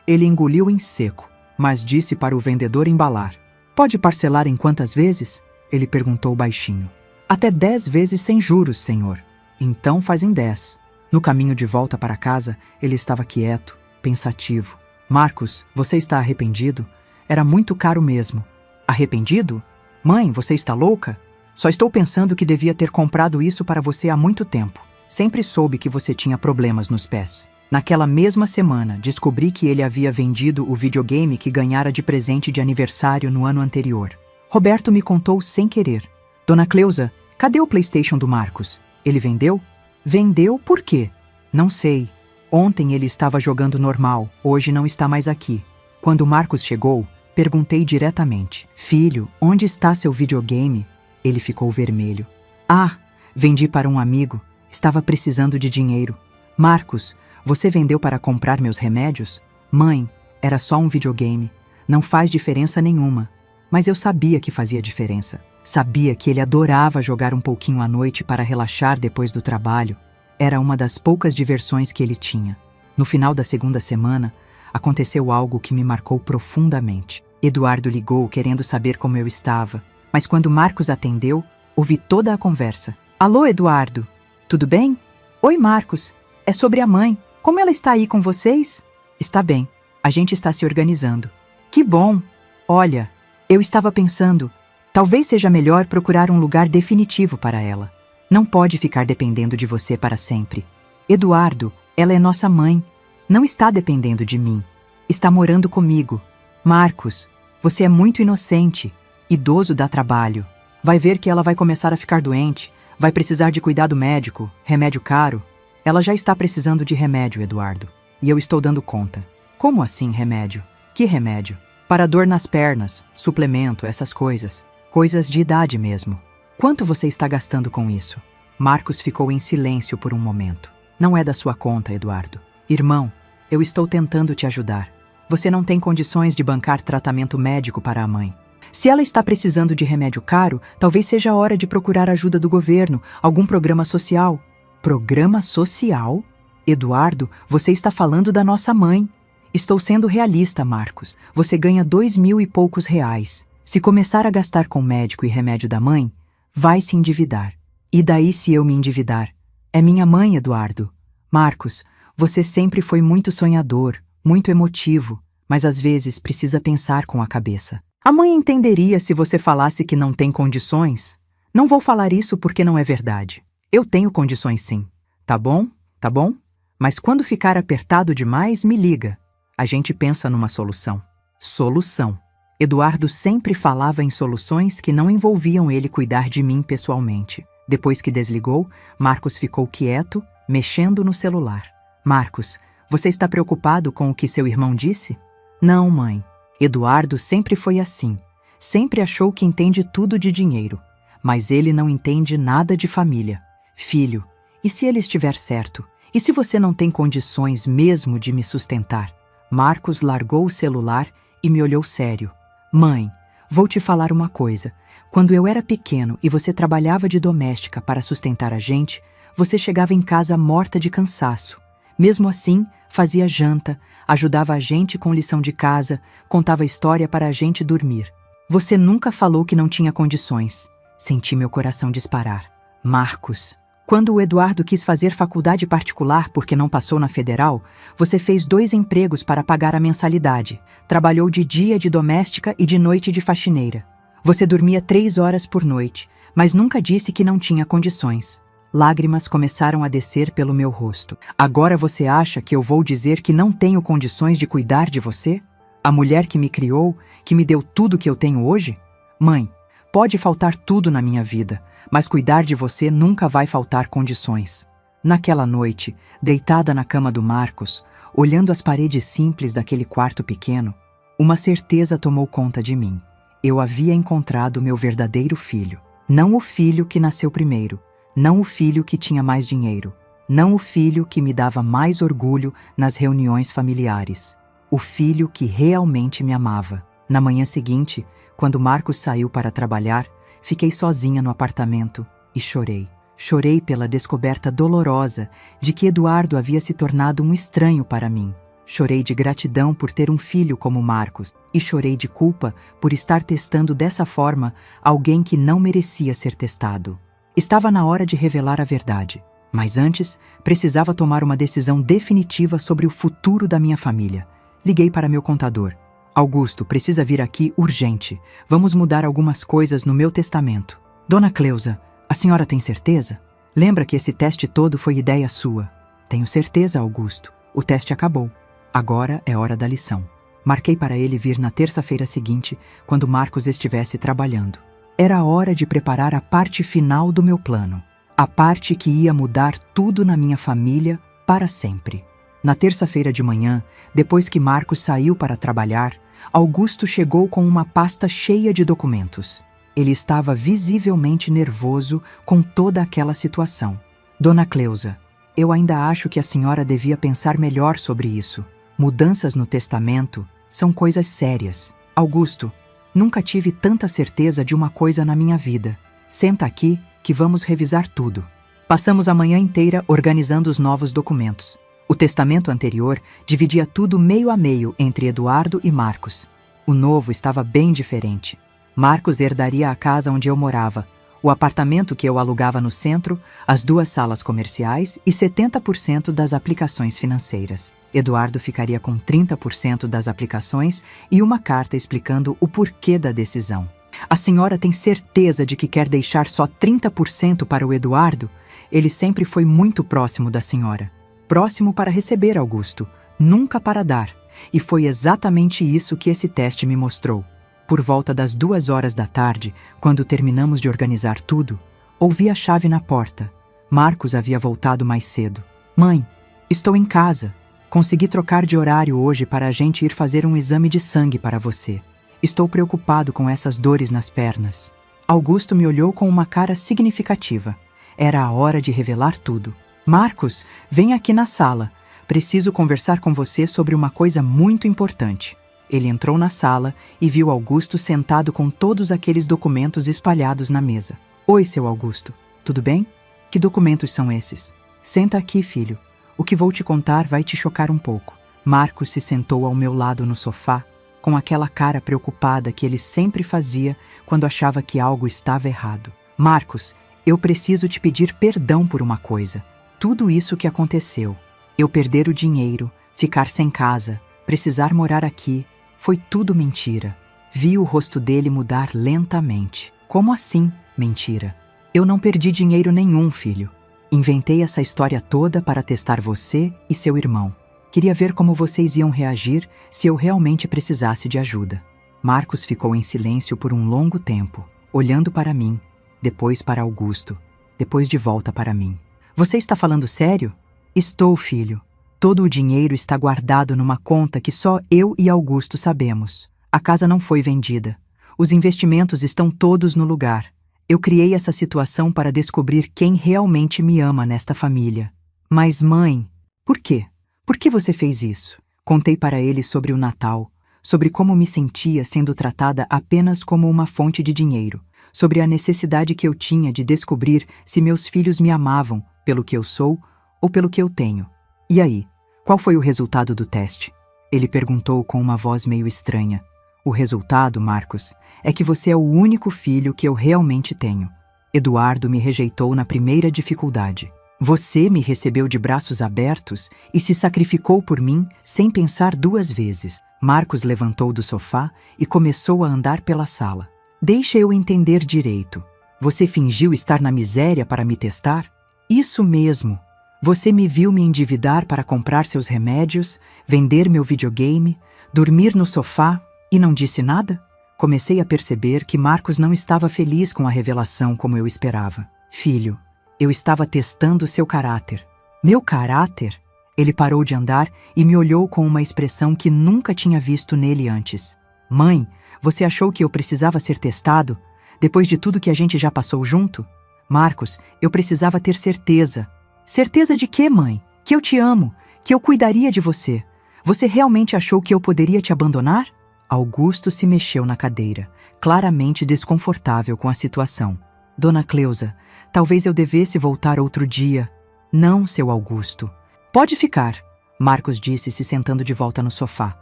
ele engoliu em seco, mas disse para o vendedor embalar. Pode parcelar em quantas vezes? Ele perguntou baixinho. Até 10 vezes sem juros, senhor. Então faz em 10. No caminho de volta para casa, ele estava quieto, pensativo. Marcos, você está arrependido? Era muito caro mesmo. Arrependido? Mãe, você está louca? Só estou pensando que devia ter comprado isso para você há muito tempo. Sempre soube que você tinha problemas nos pés. Naquela mesma semana, descobri que ele havia vendido o videogame que ganhara de presente de aniversário no ano anterior. Roberto me contou sem querer. Dona Cleusa, cadê o PlayStation do Marcos? Ele vendeu? Vendeu por quê? Não sei. Ontem ele estava jogando normal, hoje não está mais aqui. Quando Marcos chegou, perguntei diretamente. Filho, onde está seu videogame? Ele ficou vermelho. Ah, vendi para um amigo. Estava precisando de dinheiro. Marcos, você vendeu para comprar meus remédios? Mãe, era só um videogame. Não faz diferença nenhuma. Mas eu sabia que fazia diferença. Sabia que ele adorava jogar um pouquinho à noite para relaxar depois do trabalho. Era uma das poucas diversões que ele tinha. No final da segunda semana, aconteceu algo que me marcou profundamente. Eduardo ligou querendo saber como eu estava, mas quando Marcos atendeu, ouvi toda a conversa. Alô, Eduardo? Tudo bem? Oi, Marcos. É sobre a mãe. Como ela está aí com vocês? Está bem. A gente está se organizando. Que bom. Olha, eu estava pensando, talvez seja melhor procurar um lugar definitivo para ela. Não pode ficar dependendo de você para sempre. Eduardo, ela é nossa mãe. Não está dependendo de mim. Está morando comigo. Marcos, você é muito inocente. Idoso dá trabalho. Vai ver que ela vai começar a ficar doente. Vai precisar de cuidado médico, remédio caro. Ela já está precisando de remédio, Eduardo. E eu estou dando conta. Como assim remédio? Que remédio? Para dor nas pernas, suplemento, essas coisas. Coisas de idade mesmo. Quanto você está gastando com isso? Marcos ficou em silêncio por um momento. Não é da sua conta, Eduardo. Irmão, eu estou tentando te ajudar. Você não tem condições de bancar tratamento médico para a mãe. Se ela está precisando de remédio caro, talvez seja a hora de procurar ajuda do governo, algum programa social. Programa social? Eduardo, você está falando da nossa mãe. Estou sendo realista, Marcos. Você ganha 2.000 e poucos reais. Se começar a gastar com médico e remédio da mãe, vai se endividar. E daí se eu me endividar? É minha mãe, Eduardo. Marcos, você sempre foi muito sonhador, muito emotivo, mas às vezes precisa pensar com a cabeça. A mãe entenderia se você falasse que não tem condições? Não vou falar isso porque não é verdade. Eu tenho condições sim. Tá bom? Tá bom? Mas quando ficar apertado demais, me liga. A gente pensa numa solução. Solução. Eduardo sempre falava em soluções que não envolviam ele cuidar de mim pessoalmente. Depois que desligou, Marcos ficou quieto, mexendo no celular. Marcos, você está preocupado com o que seu irmão disse? Não, mãe. Eduardo sempre foi assim. Sempre achou que entende tudo de dinheiro. Mas ele não entende nada de família. Filho, e se ele estiver certo? E se você não tem condições mesmo de me sustentar? Marcos largou o celular e me olhou sério. Mãe, vou te falar uma coisa. Quando eu era pequeno e você trabalhava de doméstica para sustentar a gente, você chegava em casa morta de cansaço. Mesmo assim, fazia janta, ajudava a gente com lição de casa, contava história para a gente dormir. Você nunca falou que não tinha condições. Senti meu coração disparar. Marcos, quando o Eduardo quis fazer faculdade particular porque não passou na federal, você fez 2 empregos para pagar a mensalidade. Trabalhou de dia de doméstica e de noite de faxineira. Você dormia 3 horas por noite, mas nunca disse que não tinha condições. Lágrimas começaram a descer pelo meu rosto. Agora você acha que eu vou dizer que não tenho condições de cuidar de você? A mulher que me criou, que me deu tudo que eu tenho hoje? Mãe, pode faltar tudo na minha vida, mas cuidar de você nunca vai faltar condições. Naquela noite, deitada na cama do Marcos, olhando as paredes simples daquele quarto pequeno, uma certeza tomou conta de mim. Eu havia encontrado meu verdadeiro filho. Não o filho que nasceu primeiro, não o filho que tinha mais dinheiro, não o filho que me dava mais orgulho nas reuniões familiares. O filho que realmente me amava. Na manhã seguinte, quando Marcos saiu para trabalhar, fiquei sozinha no apartamento e chorei. Chorei pela descoberta dolorosa de que Eduardo havia se tornado um estranho para mim. Chorei de gratidão por ter um filho como Marcos e chorei de culpa por estar testando dessa forma alguém que não merecia ser testado. Estava na hora de revelar a verdade, mas antes precisava tomar uma decisão definitiva sobre o futuro da minha família. Liguei para meu contador. Augusto, precisa vir aqui urgente. Vamos mudar algumas coisas no meu testamento. Dona Cleusa, a senhora tem certeza? Lembra que esse teste todo foi ideia sua? Tenho certeza, Augusto. O teste acabou. Agora é hora da lição. Marquei para ele vir na terça-feira seguinte, quando Marcos estivesse trabalhando. Era a hora de preparar a parte final do meu plano. A parte que ia mudar tudo na minha família para sempre. Na terça-feira de manhã, depois que Marcos saiu para trabalhar, Augusto chegou com uma pasta cheia de documentos. Ele estava visivelmente nervoso com toda aquela situação. Dona Cleusa, eu ainda acho que a senhora devia pensar melhor sobre isso. Mudanças no testamento são coisas sérias. Augusto, nunca tive tanta certeza de uma coisa na minha vida. Senta aqui que vamos revisar tudo. Passamos a manhã inteira organizando os novos documentos. O testamento anterior dividia tudo meio a meio entre Eduardo e Marcos. O novo estava bem diferente. Marcos herdaria a casa onde eu morava, o apartamento que eu alugava no centro, as 2 salas comerciais e 70% das aplicações financeiras. Eduardo ficaria com 30% das aplicações e uma carta explicando o porquê da decisão. A senhora tem certeza de que quer deixar só 30% para o Eduardo? Ele sempre foi muito próximo da senhora. Próximo para receber, Augusto, nunca para dar. E foi exatamente isso que esse teste me mostrou. Por volta das 2 horas da tarde, quando terminamos de organizar tudo, ouvi a chave na porta. Marcos havia voltado mais cedo. Mãe, estou em casa. Consegui trocar de horário hoje para a gente ir fazer um exame de sangue para você. Estou preocupado com essas dores nas pernas. Augusto me olhou com uma cara significativa. Era a hora de revelar tudo. Marcos, vem aqui na sala. Preciso conversar com você sobre uma coisa muito importante. Ele entrou na sala e viu Augusto sentado com todos aqueles documentos espalhados na mesa. Oi, seu Augusto. Tudo bem? Que documentos são esses? Senta aqui, filho. O que vou te contar vai te chocar um pouco. Marcos se sentou ao meu lado no sofá, com aquela cara preocupada que ele sempre fazia quando achava que algo estava errado. Marcos, eu preciso te pedir perdão por uma coisa. Tudo isso que aconteceu, eu perder o dinheiro, ficar sem casa, precisar morar aqui, foi tudo mentira. Vi o rosto dele mudar lentamente. Como assim, mentira? Eu não perdi dinheiro nenhum, filho. Inventei essa história toda para testar você e seu irmão. Queria ver como vocês iam reagir se eu realmente precisasse de ajuda. Marcos ficou em silêncio por um longo tempo, olhando para mim, depois para Augusto, depois de volta para mim. Você está falando sério? Estou, filho. Todo o dinheiro está guardado numa conta que só eu e Augusto sabemos. A casa não foi vendida. Os investimentos estão todos no lugar. Eu criei essa situação para descobrir quem realmente me ama nesta família. Mas, mãe, por quê? Por que você fez isso? Contei para ele sobre o Natal, sobre como me sentia sendo tratada apenas como uma fonte de dinheiro, sobre a necessidade que eu tinha de descobrir se meus filhos me amavam pelo que eu sou ou pelo que eu tenho. E aí, qual foi o resultado do teste? Ele perguntou com uma voz meio estranha. O resultado, Marcos, é que você é o único filho que eu realmente tenho. Eduardo me rejeitou na primeira dificuldade. Você me recebeu de braços abertos e se sacrificou por mim sem pensar 2 vezes. Marcos levantou do sofá e começou a andar pela sala. Deixa eu entender direito. Você fingiu estar na miséria para me testar? Isso mesmo. Você me viu me endividar para comprar seus remédios, vender meu videogame, dormir no sofá e não disse nada? Comecei a perceber que Marcos não estava feliz com a revelação como eu esperava. Filho, eu estava testando seu caráter. Meu caráter? Ele parou de andar e me olhou com uma expressão que nunca tinha visto nele antes. Mãe, você achou que eu precisava ser testado? Depois de tudo que a gente já passou junto? Marcos, eu precisava ter certeza. Certeza de quê, mãe? Que eu te amo, que eu cuidaria de você. Você realmente achou que eu poderia te abandonar? Augusto se mexeu na cadeira, claramente desconfortável com a situação. Dona Cleusa, talvez eu devesse voltar outro dia. Não, seu Augusto. Pode ficar, Marcos disse, se sentando de volta no sofá.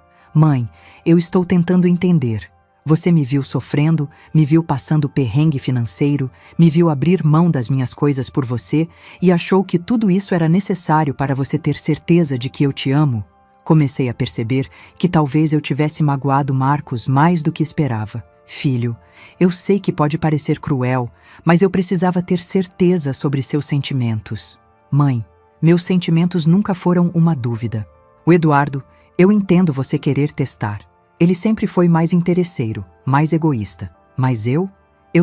Mãe, eu estou tentando entender. Você me viu sofrendo, me viu passando perrengue financeiro, me viu abrir mão das minhas coisas por você e achou que tudo isso era necessário para você ter certeza de que eu te amo? Comecei a perceber que talvez eu tivesse magoado Marcos mais do que esperava. Filho, eu sei que pode parecer cruel, mas eu precisava ter certeza sobre seus sentimentos. Mãe, meus sentimentos nunca foram uma dúvida. O Eduardo, eu entendo você querer testar. Ele sempre foi mais interesseiro, mais egoísta. Mas eu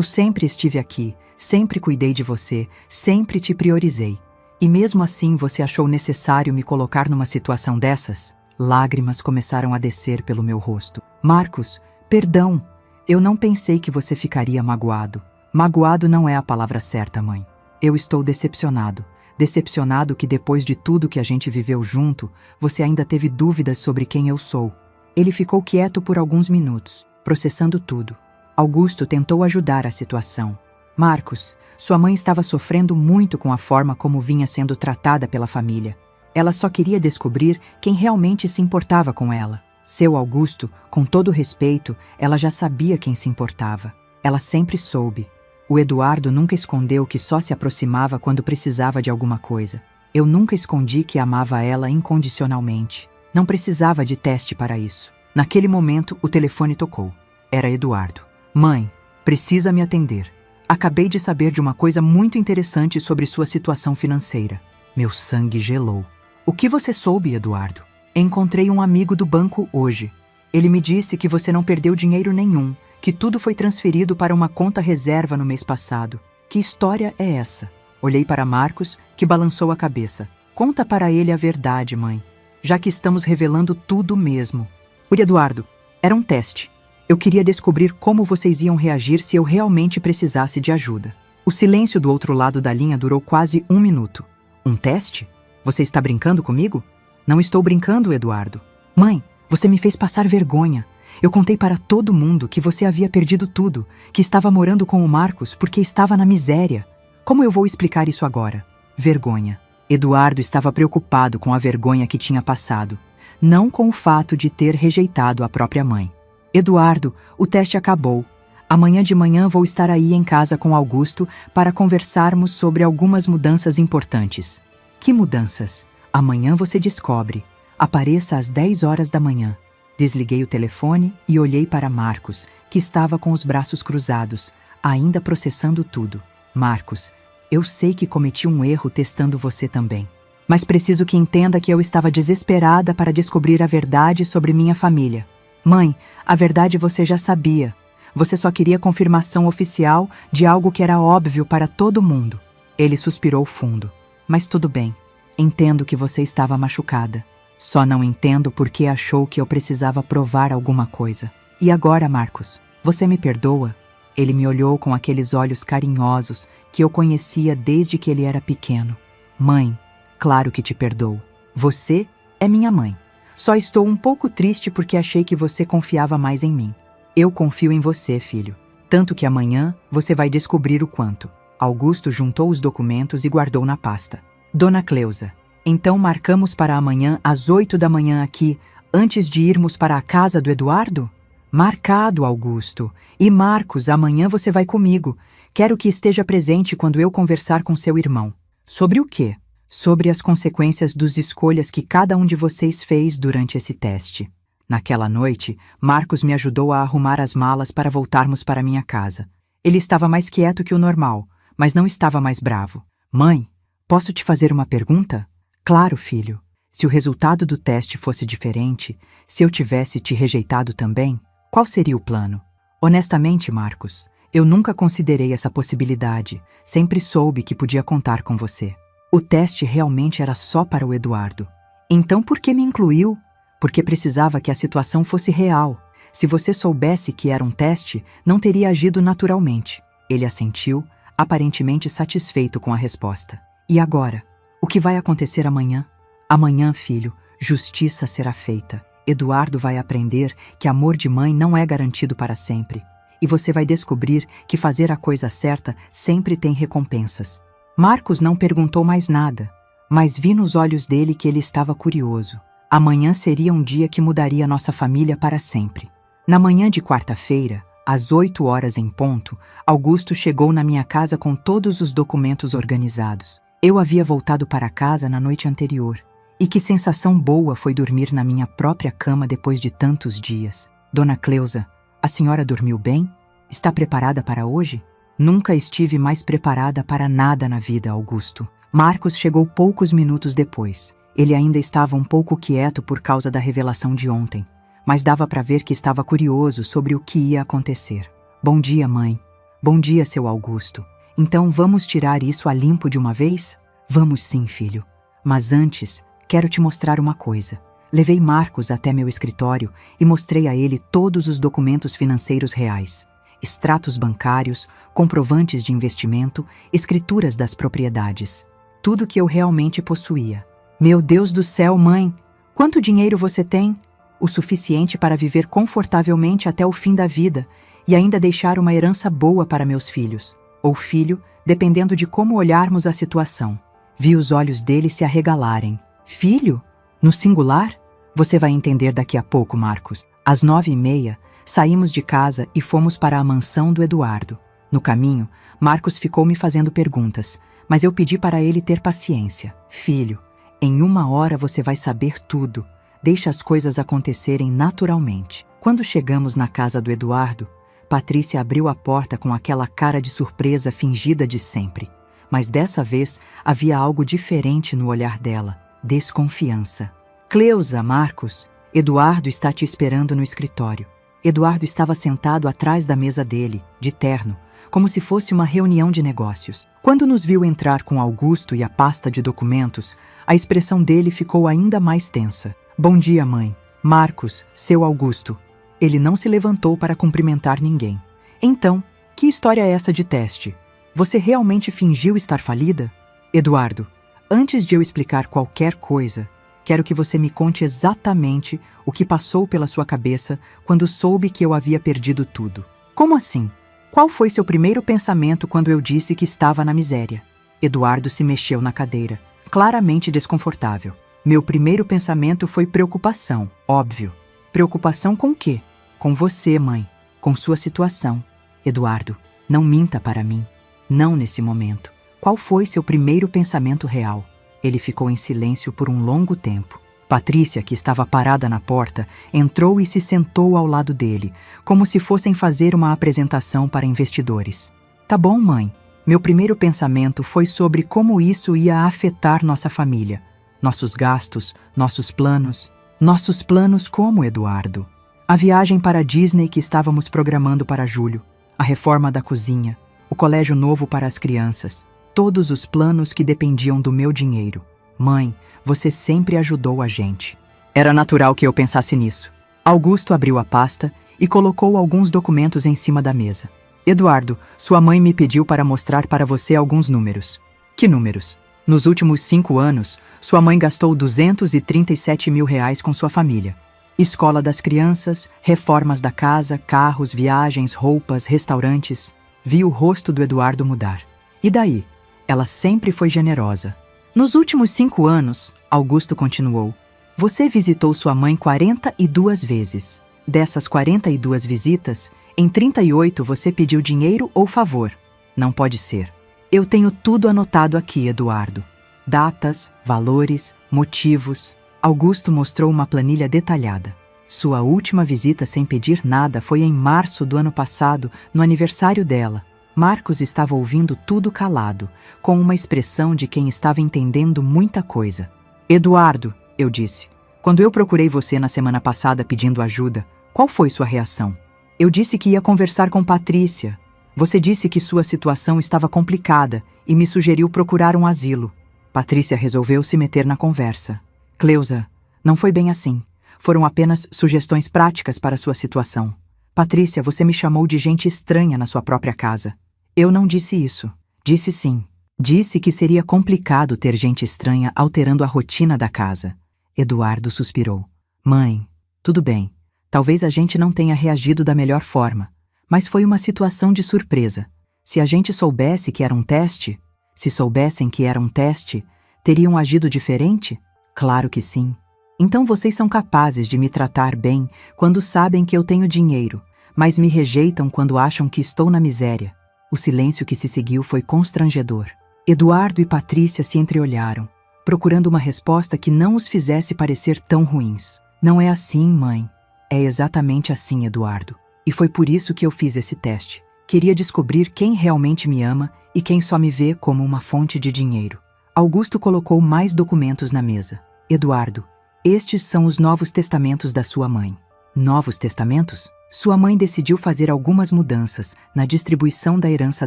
sempre estive aqui, sempre cuidei de você, sempre te priorizei. E mesmo assim você achou necessário me colocar numa situação dessas? Lágrimas começaram a descer pelo meu rosto. Marcos, perdão. Eu não pensei que você ficaria magoado. Magoado não é a palavra certa, mãe. Eu estou decepcionado. Decepcionado que depois de tudo que a gente viveu junto, você ainda teve dúvidas sobre quem eu sou. Ele ficou quieto por alguns minutos, processando tudo. Augusto tentou ajudar a situação. Marcos, sua mãe estava sofrendo muito com a forma como vinha sendo tratada pela família. Ela só queria descobrir quem realmente se importava com ela. Seu Augusto, com todo respeito, ela já sabia quem se importava. Ela sempre soube. O Eduardo nunca escondeu que só se aproximava quando precisava de alguma coisa. Eu nunca escondi que amava ela incondicionalmente. Não precisava de teste para isso. Naquele momento, o telefone tocou. Era Eduardo. Mãe, precisa me atender. Acabei de saber de uma coisa muito interessante sobre sua situação financeira. Meu sangue gelou. O que você soube, Eduardo? Encontrei um amigo do banco hoje. Ele me disse que você não perdeu dinheiro nenhum, que tudo foi transferido para uma conta reserva no mês passado. Que história é essa? Olhei para Marcos, que balançou a cabeça. Conta para ele a verdade, mãe, já que estamos revelando tudo mesmo. Eduardo, era um teste. Eu queria descobrir como vocês iam reagir se eu realmente precisasse de ajuda. O silêncio do outro lado da linha durou quase 1 minuto. Um teste? Você está brincando comigo? Não estou brincando, Eduardo. Mãe, você me fez passar vergonha. Eu contei para todo mundo que você havia perdido tudo, que estava morando com o Marcos porque estava na miséria. Como eu vou explicar isso agora? Vergonha. Eduardo estava preocupado com a vergonha que tinha passado, não com o fato de ter rejeitado a própria mãe. Eduardo, o teste acabou. Amanhã de manhã vou estar aí em casa com Augusto para conversarmos sobre algumas mudanças importantes. Que mudanças? Amanhã você descobre. Apareça às 10 horas da manhã. Desliguei o telefone e olhei para Marcos, que estava com os braços cruzados, ainda processando tudo. Marcos, eu sei que cometi um erro testando você também. Mas preciso que entenda que eu estava desesperada para descobrir a verdade sobre minha família. Mãe, a verdade você já sabia. Você só queria confirmação oficial de algo que era óbvio para todo mundo. Ele suspirou fundo. Mas tudo bem. Entendo que você estava machucada. Só não entendo por que achou que eu precisava provar alguma coisa. E agora, Marcos, você me perdoa? Ele me olhou com aqueles olhos carinhosos que eu conhecia desde que ele era pequeno. Mãe, claro que te perdoo. Você é minha mãe. Só estou um pouco triste porque achei que você confiava mais em mim. Eu confio em você, filho. Tanto que amanhã você vai descobrir o quanto. Augusto juntou os documentos e guardou na pasta. Dona Cleusa, então marcamos para amanhã às 8 da manhã aqui, antes de irmos para a casa do Eduardo? Marcado, Augusto. E Marcos, amanhã você vai comigo. Quero que esteja presente quando eu conversar com seu irmão. Sobre o quê? Sobre as consequências das escolhas que cada um de vocês fez durante esse teste. Naquela noite, Marcos me ajudou a arrumar as malas para voltarmos para minha casa. Ele estava mais quieto que o normal, mas não estava mais bravo. Mãe, posso te fazer uma pergunta? Claro, filho. Se o resultado do teste fosse diferente, se eu tivesse te rejeitado também, qual seria o plano? Honestamente, Marcos, eu nunca considerei essa possibilidade. Sempre soube que podia contar com você. O teste realmente era só para o Eduardo. Então por que me incluiu? Porque precisava que a situação fosse real. Se você soubesse que era um teste, não teria agido naturalmente. Ele assentiu, aparentemente satisfeito com a resposta. E agora? O que vai acontecer amanhã? Amanhã, filho, justiça será feita. Eduardo vai aprender que amor de mãe não é garantido para sempre. E você vai descobrir que fazer a coisa certa sempre tem recompensas. Marcos não perguntou mais nada, mas vi nos olhos dele que ele estava curioso. Amanhã seria um dia que mudaria nossa família para sempre. Na manhã de quarta-feira, às 8 horas em ponto, Augusto chegou na minha casa com todos os documentos organizados. Eu havia voltado para casa na noite anterior. E que sensação boa foi dormir na minha própria cama depois de tantos dias. Dona Cleusa, a senhora dormiu bem? Está preparada para hoje? Nunca estive mais preparada para nada na vida, Augusto. Marcos chegou poucos minutos depois. Ele ainda estava um pouco quieto por causa da revelação de ontem, mas dava para ver que estava curioso sobre o que ia acontecer. Bom dia, mãe. Bom dia, seu Augusto. Então vamos tirar isso a limpo de uma vez? Vamos sim, filho. Mas antes, quero te mostrar uma coisa. Levei Marcos até meu escritório e mostrei a ele todos os documentos financeiros reais. Extratos bancários, comprovantes de investimento, escrituras das propriedades. Tudo que eu realmente possuía. Meu Deus do céu, mãe! Quanto dinheiro você tem? O suficiente para viver confortavelmente até o fim da vida e ainda deixar uma herança boa para meus filhos. Ou filho, dependendo de como olharmos a situação. Vi os olhos dele se arregalarem. Filho? No singular? Você vai entender daqui a pouco, Marcos. Às 9h30, saímos de casa e fomos para a mansão do Eduardo. No caminho, Marcos ficou me fazendo perguntas, mas eu pedi para ele ter paciência. Filho, em 1 hora você vai saber tudo. Deixa as coisas acontecerem naturalmente. Quando chegamos na casa do Eduardo, Patrícia abriu a porta com aquela cara de surpresa fingida de sempre. Mas dessa vez havia algo diferente no olhar dela. Desconfiança. Cleusa, Marcos, Eduardo está te esperando no escritório. Eduardo estava sentado atrás da mesa dele, de terno, como se fosse uma reunião de negócios. Quando nos viu entrar com Augusto e a pasta de documentos, a expressão dele ficou ainda mais tensa. Bom dia, mãe. Marcos, seu Augusto. Ele não se levantou para cumprimentar ninguém. Então, que história é essa de teste? Você realmente fingiu estar falida? Eduardo, antes de eu explicar qualquer coisa, quero que você me conte exatamente o que passou pela sua cabeça quando soube que eu havia perdido tudo. Como assim? Qual foi seu primeiro pensamento quando eu disse que estava na miséria? Eduardo se mexeu na cadeira, claramente desconfortável. Meu primeiro pensamento foi preocupação, óbvio. Preocupação com quê? Com você, mãe. Com sua situação. Eduardo, não minta para mim. Não nesse momento. Qual foi seu primeiro pensamento real? Ele ficou em silêncio por um longo tempo. Patrícia, que estava parada na porta, entrou e se sentou ao lado dele, como se fossem fazer uma apresentação para investidores. Tá bom, mãe. Meu primeiro pensamento foi sobre como isso ia afetar nossa família. Nossos gastos, nossos planos. Nossos planos como, Eduardo? A viagem para a Disney que estávamos programando para julho. A reforma da cozinha. O colégio novo para as crianças. Todos os planos que dependiam do meu dinheiro. Mãe, você sempre ajudou a gente. Era natural que eu pensasse nisso. Augusto abriu a pasta e colocou alguns documentos em cima da mesa. Eduardo, sua mãe me pediu para mostrar para você alguns números. Que números? Nos últimos 5 anos, sua mãe gastou 237 mil reais com sua família. Escola das crianças, reformas da casa, carros, viagens, roupas, restaurantes. Vi o rosto do Eduardo mudar. E daí? Ela sempre foi generosa. Nos últimos 5 anos, Augusto continuou, você visitou sua mãe 42 vezes. Dessas 42 visitas, em 38 você pediu dinheiro ou favor. Não pode ser. Eu tenho tudo anotado aqui, Eduardo. Datas, valores, motivos. Augusto mostrou uma planilha detalhada. Sua última visita sem pedir nada foi em março do ano passado, no aniversário dela. Marcos estava ouvindo tudo calado, com uma expressão de quem estava entendendo muita coisa. Eduardo, eu disse, quando eu procurei você na semana passada pedindo ajuda, qual foi sua reação? Eu disse que ia conversar com Patrícia. Você disse que sua situação estava complicada e me sugeriu procurar um asilo. Patrícia resolveu se meter na conversa. Cleusa, não foi bem assim. Foram apenas sugestões práticas para sua situação. Patrícia, você me chamou de gente estranha na sua própria casa. Eu não disse isso. Disse sim. Disse que seria complicado ter gente estranha alterando a rotina da casa. Eduardo suspirou. Mãe, tudo bem. Talvez a gente não tenha reagido da melhor forma. Mas foi uma situação de surpresa. Se a gente soubesse que era um teste, se soubessem que era um teste, teriam agido diferente? Claro que sim. Então vocês são capazes de me tratar bem quando sabem que eu tenho dinheiro, mas me rejeitam quando acham que estou na miséria. O silêncio que se seguiu foi constrangedor. Eduardo e Patrícia se entreolharam, procurando uma resposta que não os fizesse parecer tão ruins. Não é assim, mãe. É exatamente assim, Eduardo. E foi por isso que eu fiz esse teste. Queria descobrir quem realmente me ama e quem só me vê como uma fonte de dinheiro. Augusto colocou mais documentos na mesa. Eduardo, estes são os novos testamentos da sua mãe. Novos testamentos? Sua mãe decidiu fazer algumas mudanças na distribuição da herança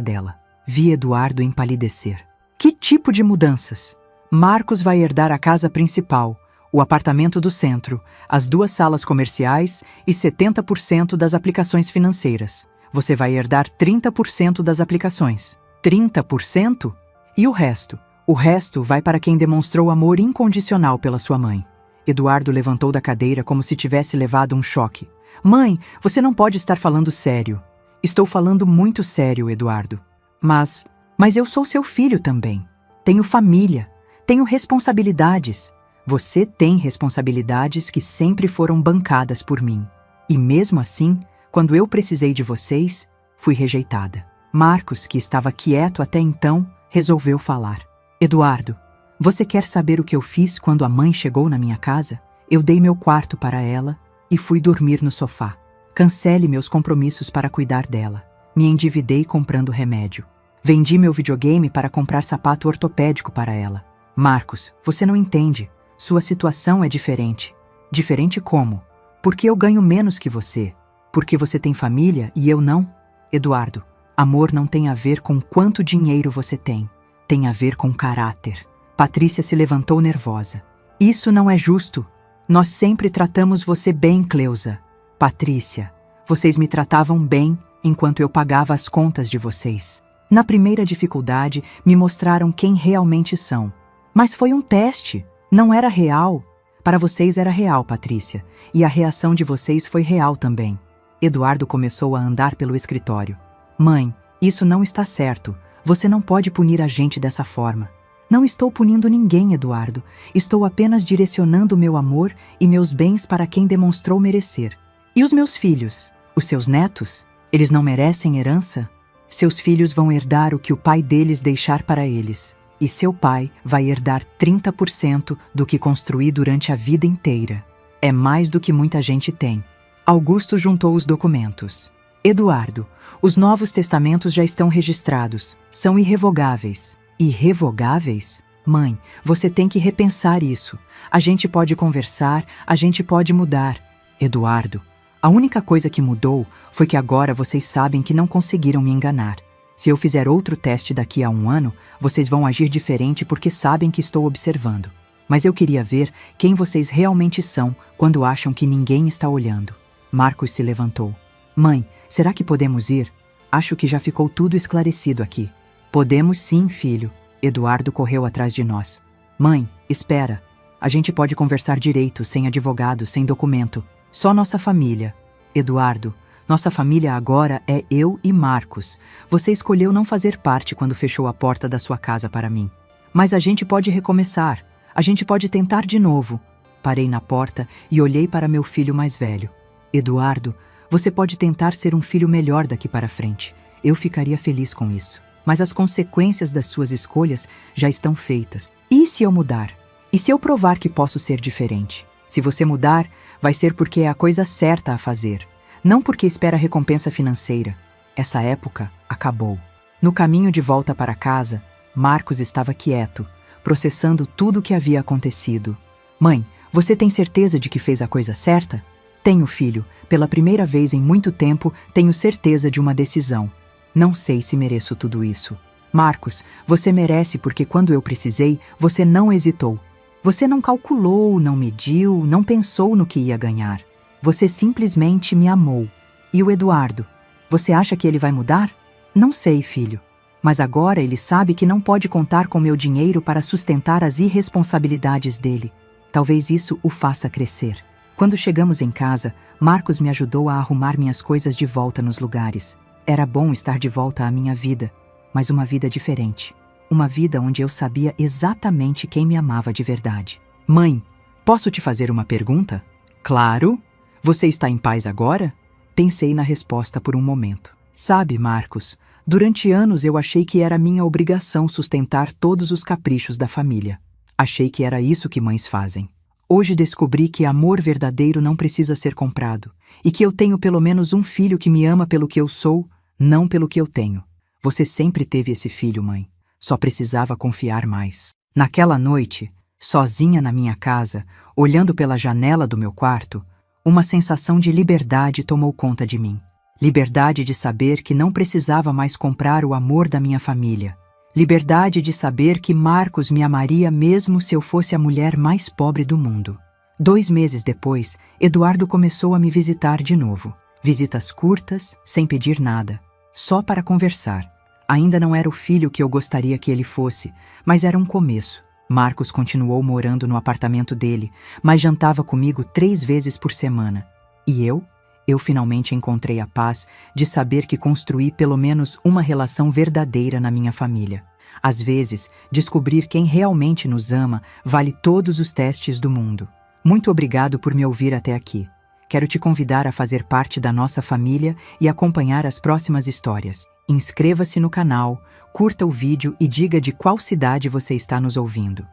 dela. Vi Eduardo empalidecer. Que tipo de mudanças? Marcos vai herdar a casa principal, o apartamento do centro, as 2 salas comerciais e 70% das aplicações financeiras. Você vai herdar 30% das aplicações. 30%? E o resto? O resto vai para quem demonstrou amor incondicional pela sua mãe. Eduardo levantou da cadeira como se tivesse levado um choque. Mãe, você não pode estar falando sério. Estou falando muito sério, Eduardo. Mas eu sou seu filho também. Tenho família. Tenho responsabilidades. Você tem responsabilidades que sempre foram bancadas por mim. E mesmo assim, quando eu precisei de vocês, fui rejeitada. Marcos, que estava quieto até então, resolveu falar. Eduardo, você quer saber o que eu fiz quando a mãe chegou na minha casa? Eu dei meu quarto para ela e fui dormir no sofá. Cancele meus compromissos para cuidar dela. Me endividei comprando remédio. Vendi meu videogame para comprar sapato ortopédico para ela. Marcos, você não entende. Sua situação é diferente. Diferente como? Porque eu ganho menos que você. Porque você tem família e eu não? Eduardo, amor não tem a ver com quanto dinheiro você tem. Tem a ver com caráter. Patrícia se levantou nervosa. Isso não é justo. Nós sempre tratamos você bem, Cleusa. Patrícia, vocês me tratavam bem enquanto eu pagava as contas de vocês. Na primeira dificuldade, me mostraram quem realmente são. Mas foi um teste. Não era real. Para vocês era real, Patrícia. E a reação de vocês foi real também. Eduardo começou a andar pelo escritório. Mãe, isso não está certo. Você não pode punir a gente dessa forma. Não estou punindo ninguém, Eduardo. Estou apenas direcionando meu amor e meus bens para quem demonstrou merecer. E os meus filhos? Os seus netos? Eles não merecem herança? Seus filhos vão herdar o que o pai deles deixar para eles. E seu pai vai herdar 30% do que construí durante a vida inteira. É mais do que muita gente tem. Augusto juntou os documentos. Eduardo, os novos testamentos já estão registrados. São irrevogáveis. Irrevogáveis? Mãe, você tem que repensar isso. A gente pode conversar, a gente pode mudar. Eduardo, a única coisa que mudou foi que agora vocês sabem que não conseguiram me enganar. Se eu fizer outro teste daqui a 1 ano, vocês vão agir diferente porque sabem que estou observando. Mas eu queria ver quem vocês realmente são quando acham que ninguém está olhando. Marcos se levantou. Mãe, será que podemos ir? Acho que já ficou tudo esclarecido aqui. Podemos sim, filho. Eduardo correu atrás de nós. Mãe, espera. A gente pode conversar direito, sem advogado, sem documento. Só nossa família. Eduardo, nossa família agora é eu e Marcos. Você escolheu não fazer parte quando fechou a porta da sua casa para mim. Mas a gente pode recomeçar. A gente pode tentar de novo. Parei na porta e olhei para meu filho mais velho. Eduardo, você pode tentar ser um filho melhor daqui para frente. Eu ficaria feliz com isso. Mas as consequências das suas escolhas já estão feitas. E se eu mudar? E se eu provar que posso ser diferente? Se você mudar, vai ser porque é a coisa certa a fazer, não porque espera recompensa financeira. Essa época acabou. No caminho de volta para casa, Marcos estava quieto, processando tudo o que havia acontecido. Mãe, você tem certeza de que fez a coisa certa? Tenho, filho. Pela primeira vez em muito tempo, tenho certeza de uma decisão. Não sei se mereço tudo isso. Marcos, você merece porque quando eu precisei, você não hesitou. Você não calculou, não mediu, não pensou no que ia ganhar. Você simplesmente me amou. E o Eduardo? Você acha que ele vai mudar? Não sei, filho. Mas agora ele sabe que não pode contar com meu dinheiro para sustentar as irresponsabilidades dele. Talvez isso o faça crescer. Quando chegamos em casa, Marcos me ajudou a arrumar minhas coisas de volta nos lugares. Era bom estar de volta à minha vida, mas uma vida diferente. Uma vida onde eu sabia exatamente quem me amava de verdade. Mãe, posso te fazer uma pergunta? Claro. Você está em paz agora? Pensei na resposta por um momento. Sabe, Marcos, durante anos eu achei que era minha obrigação sustentar todos os caprichos da família. Achei que era isso que mães fazem. Hoje descobri que amor verdadeiro não precisa ser comprado e que eu tenho pelo menos um filho que me ama pelo que eu sou, não pelo que eu tenho. Você sempre teve esse filho, mãe. Só precisava confiar mais. Naquela noite, sozinha na minha casa, olhando pela janela do meu quarto, uma sensação de liberdade tomou conta de mim. Liberdade de saber que não precisava mais comprar o amor da minha família. Liberdade de saber que Marcos me amaria mesmo se eu fosse a mulher mais pobre do mundo. 2 meses depois, Eduardo começou a me visitar de novo. Visitas curtas, sem pedir nada. Só para conversar. Ainda não era o filho que eu gostaria que ele fosse, mas era um começo. Marcos continuou morando no apartamento dele, mas jantava comigo 3 vezes por semana. E eu finalmente encontrei a paz de saber que construí pelo menos uma relação verdadeira na minha família. Às vezes, descobrir quem realmente nos ama vale todos os testes do mundo. Muito obrigado por me ouvir até aqui. Quero te convidar a fazer parte da nossa família e acompanhar as próximas histórias. Inscreva-se no canal, curta o vídeo e diga de qual cidade você está nos ouvindo.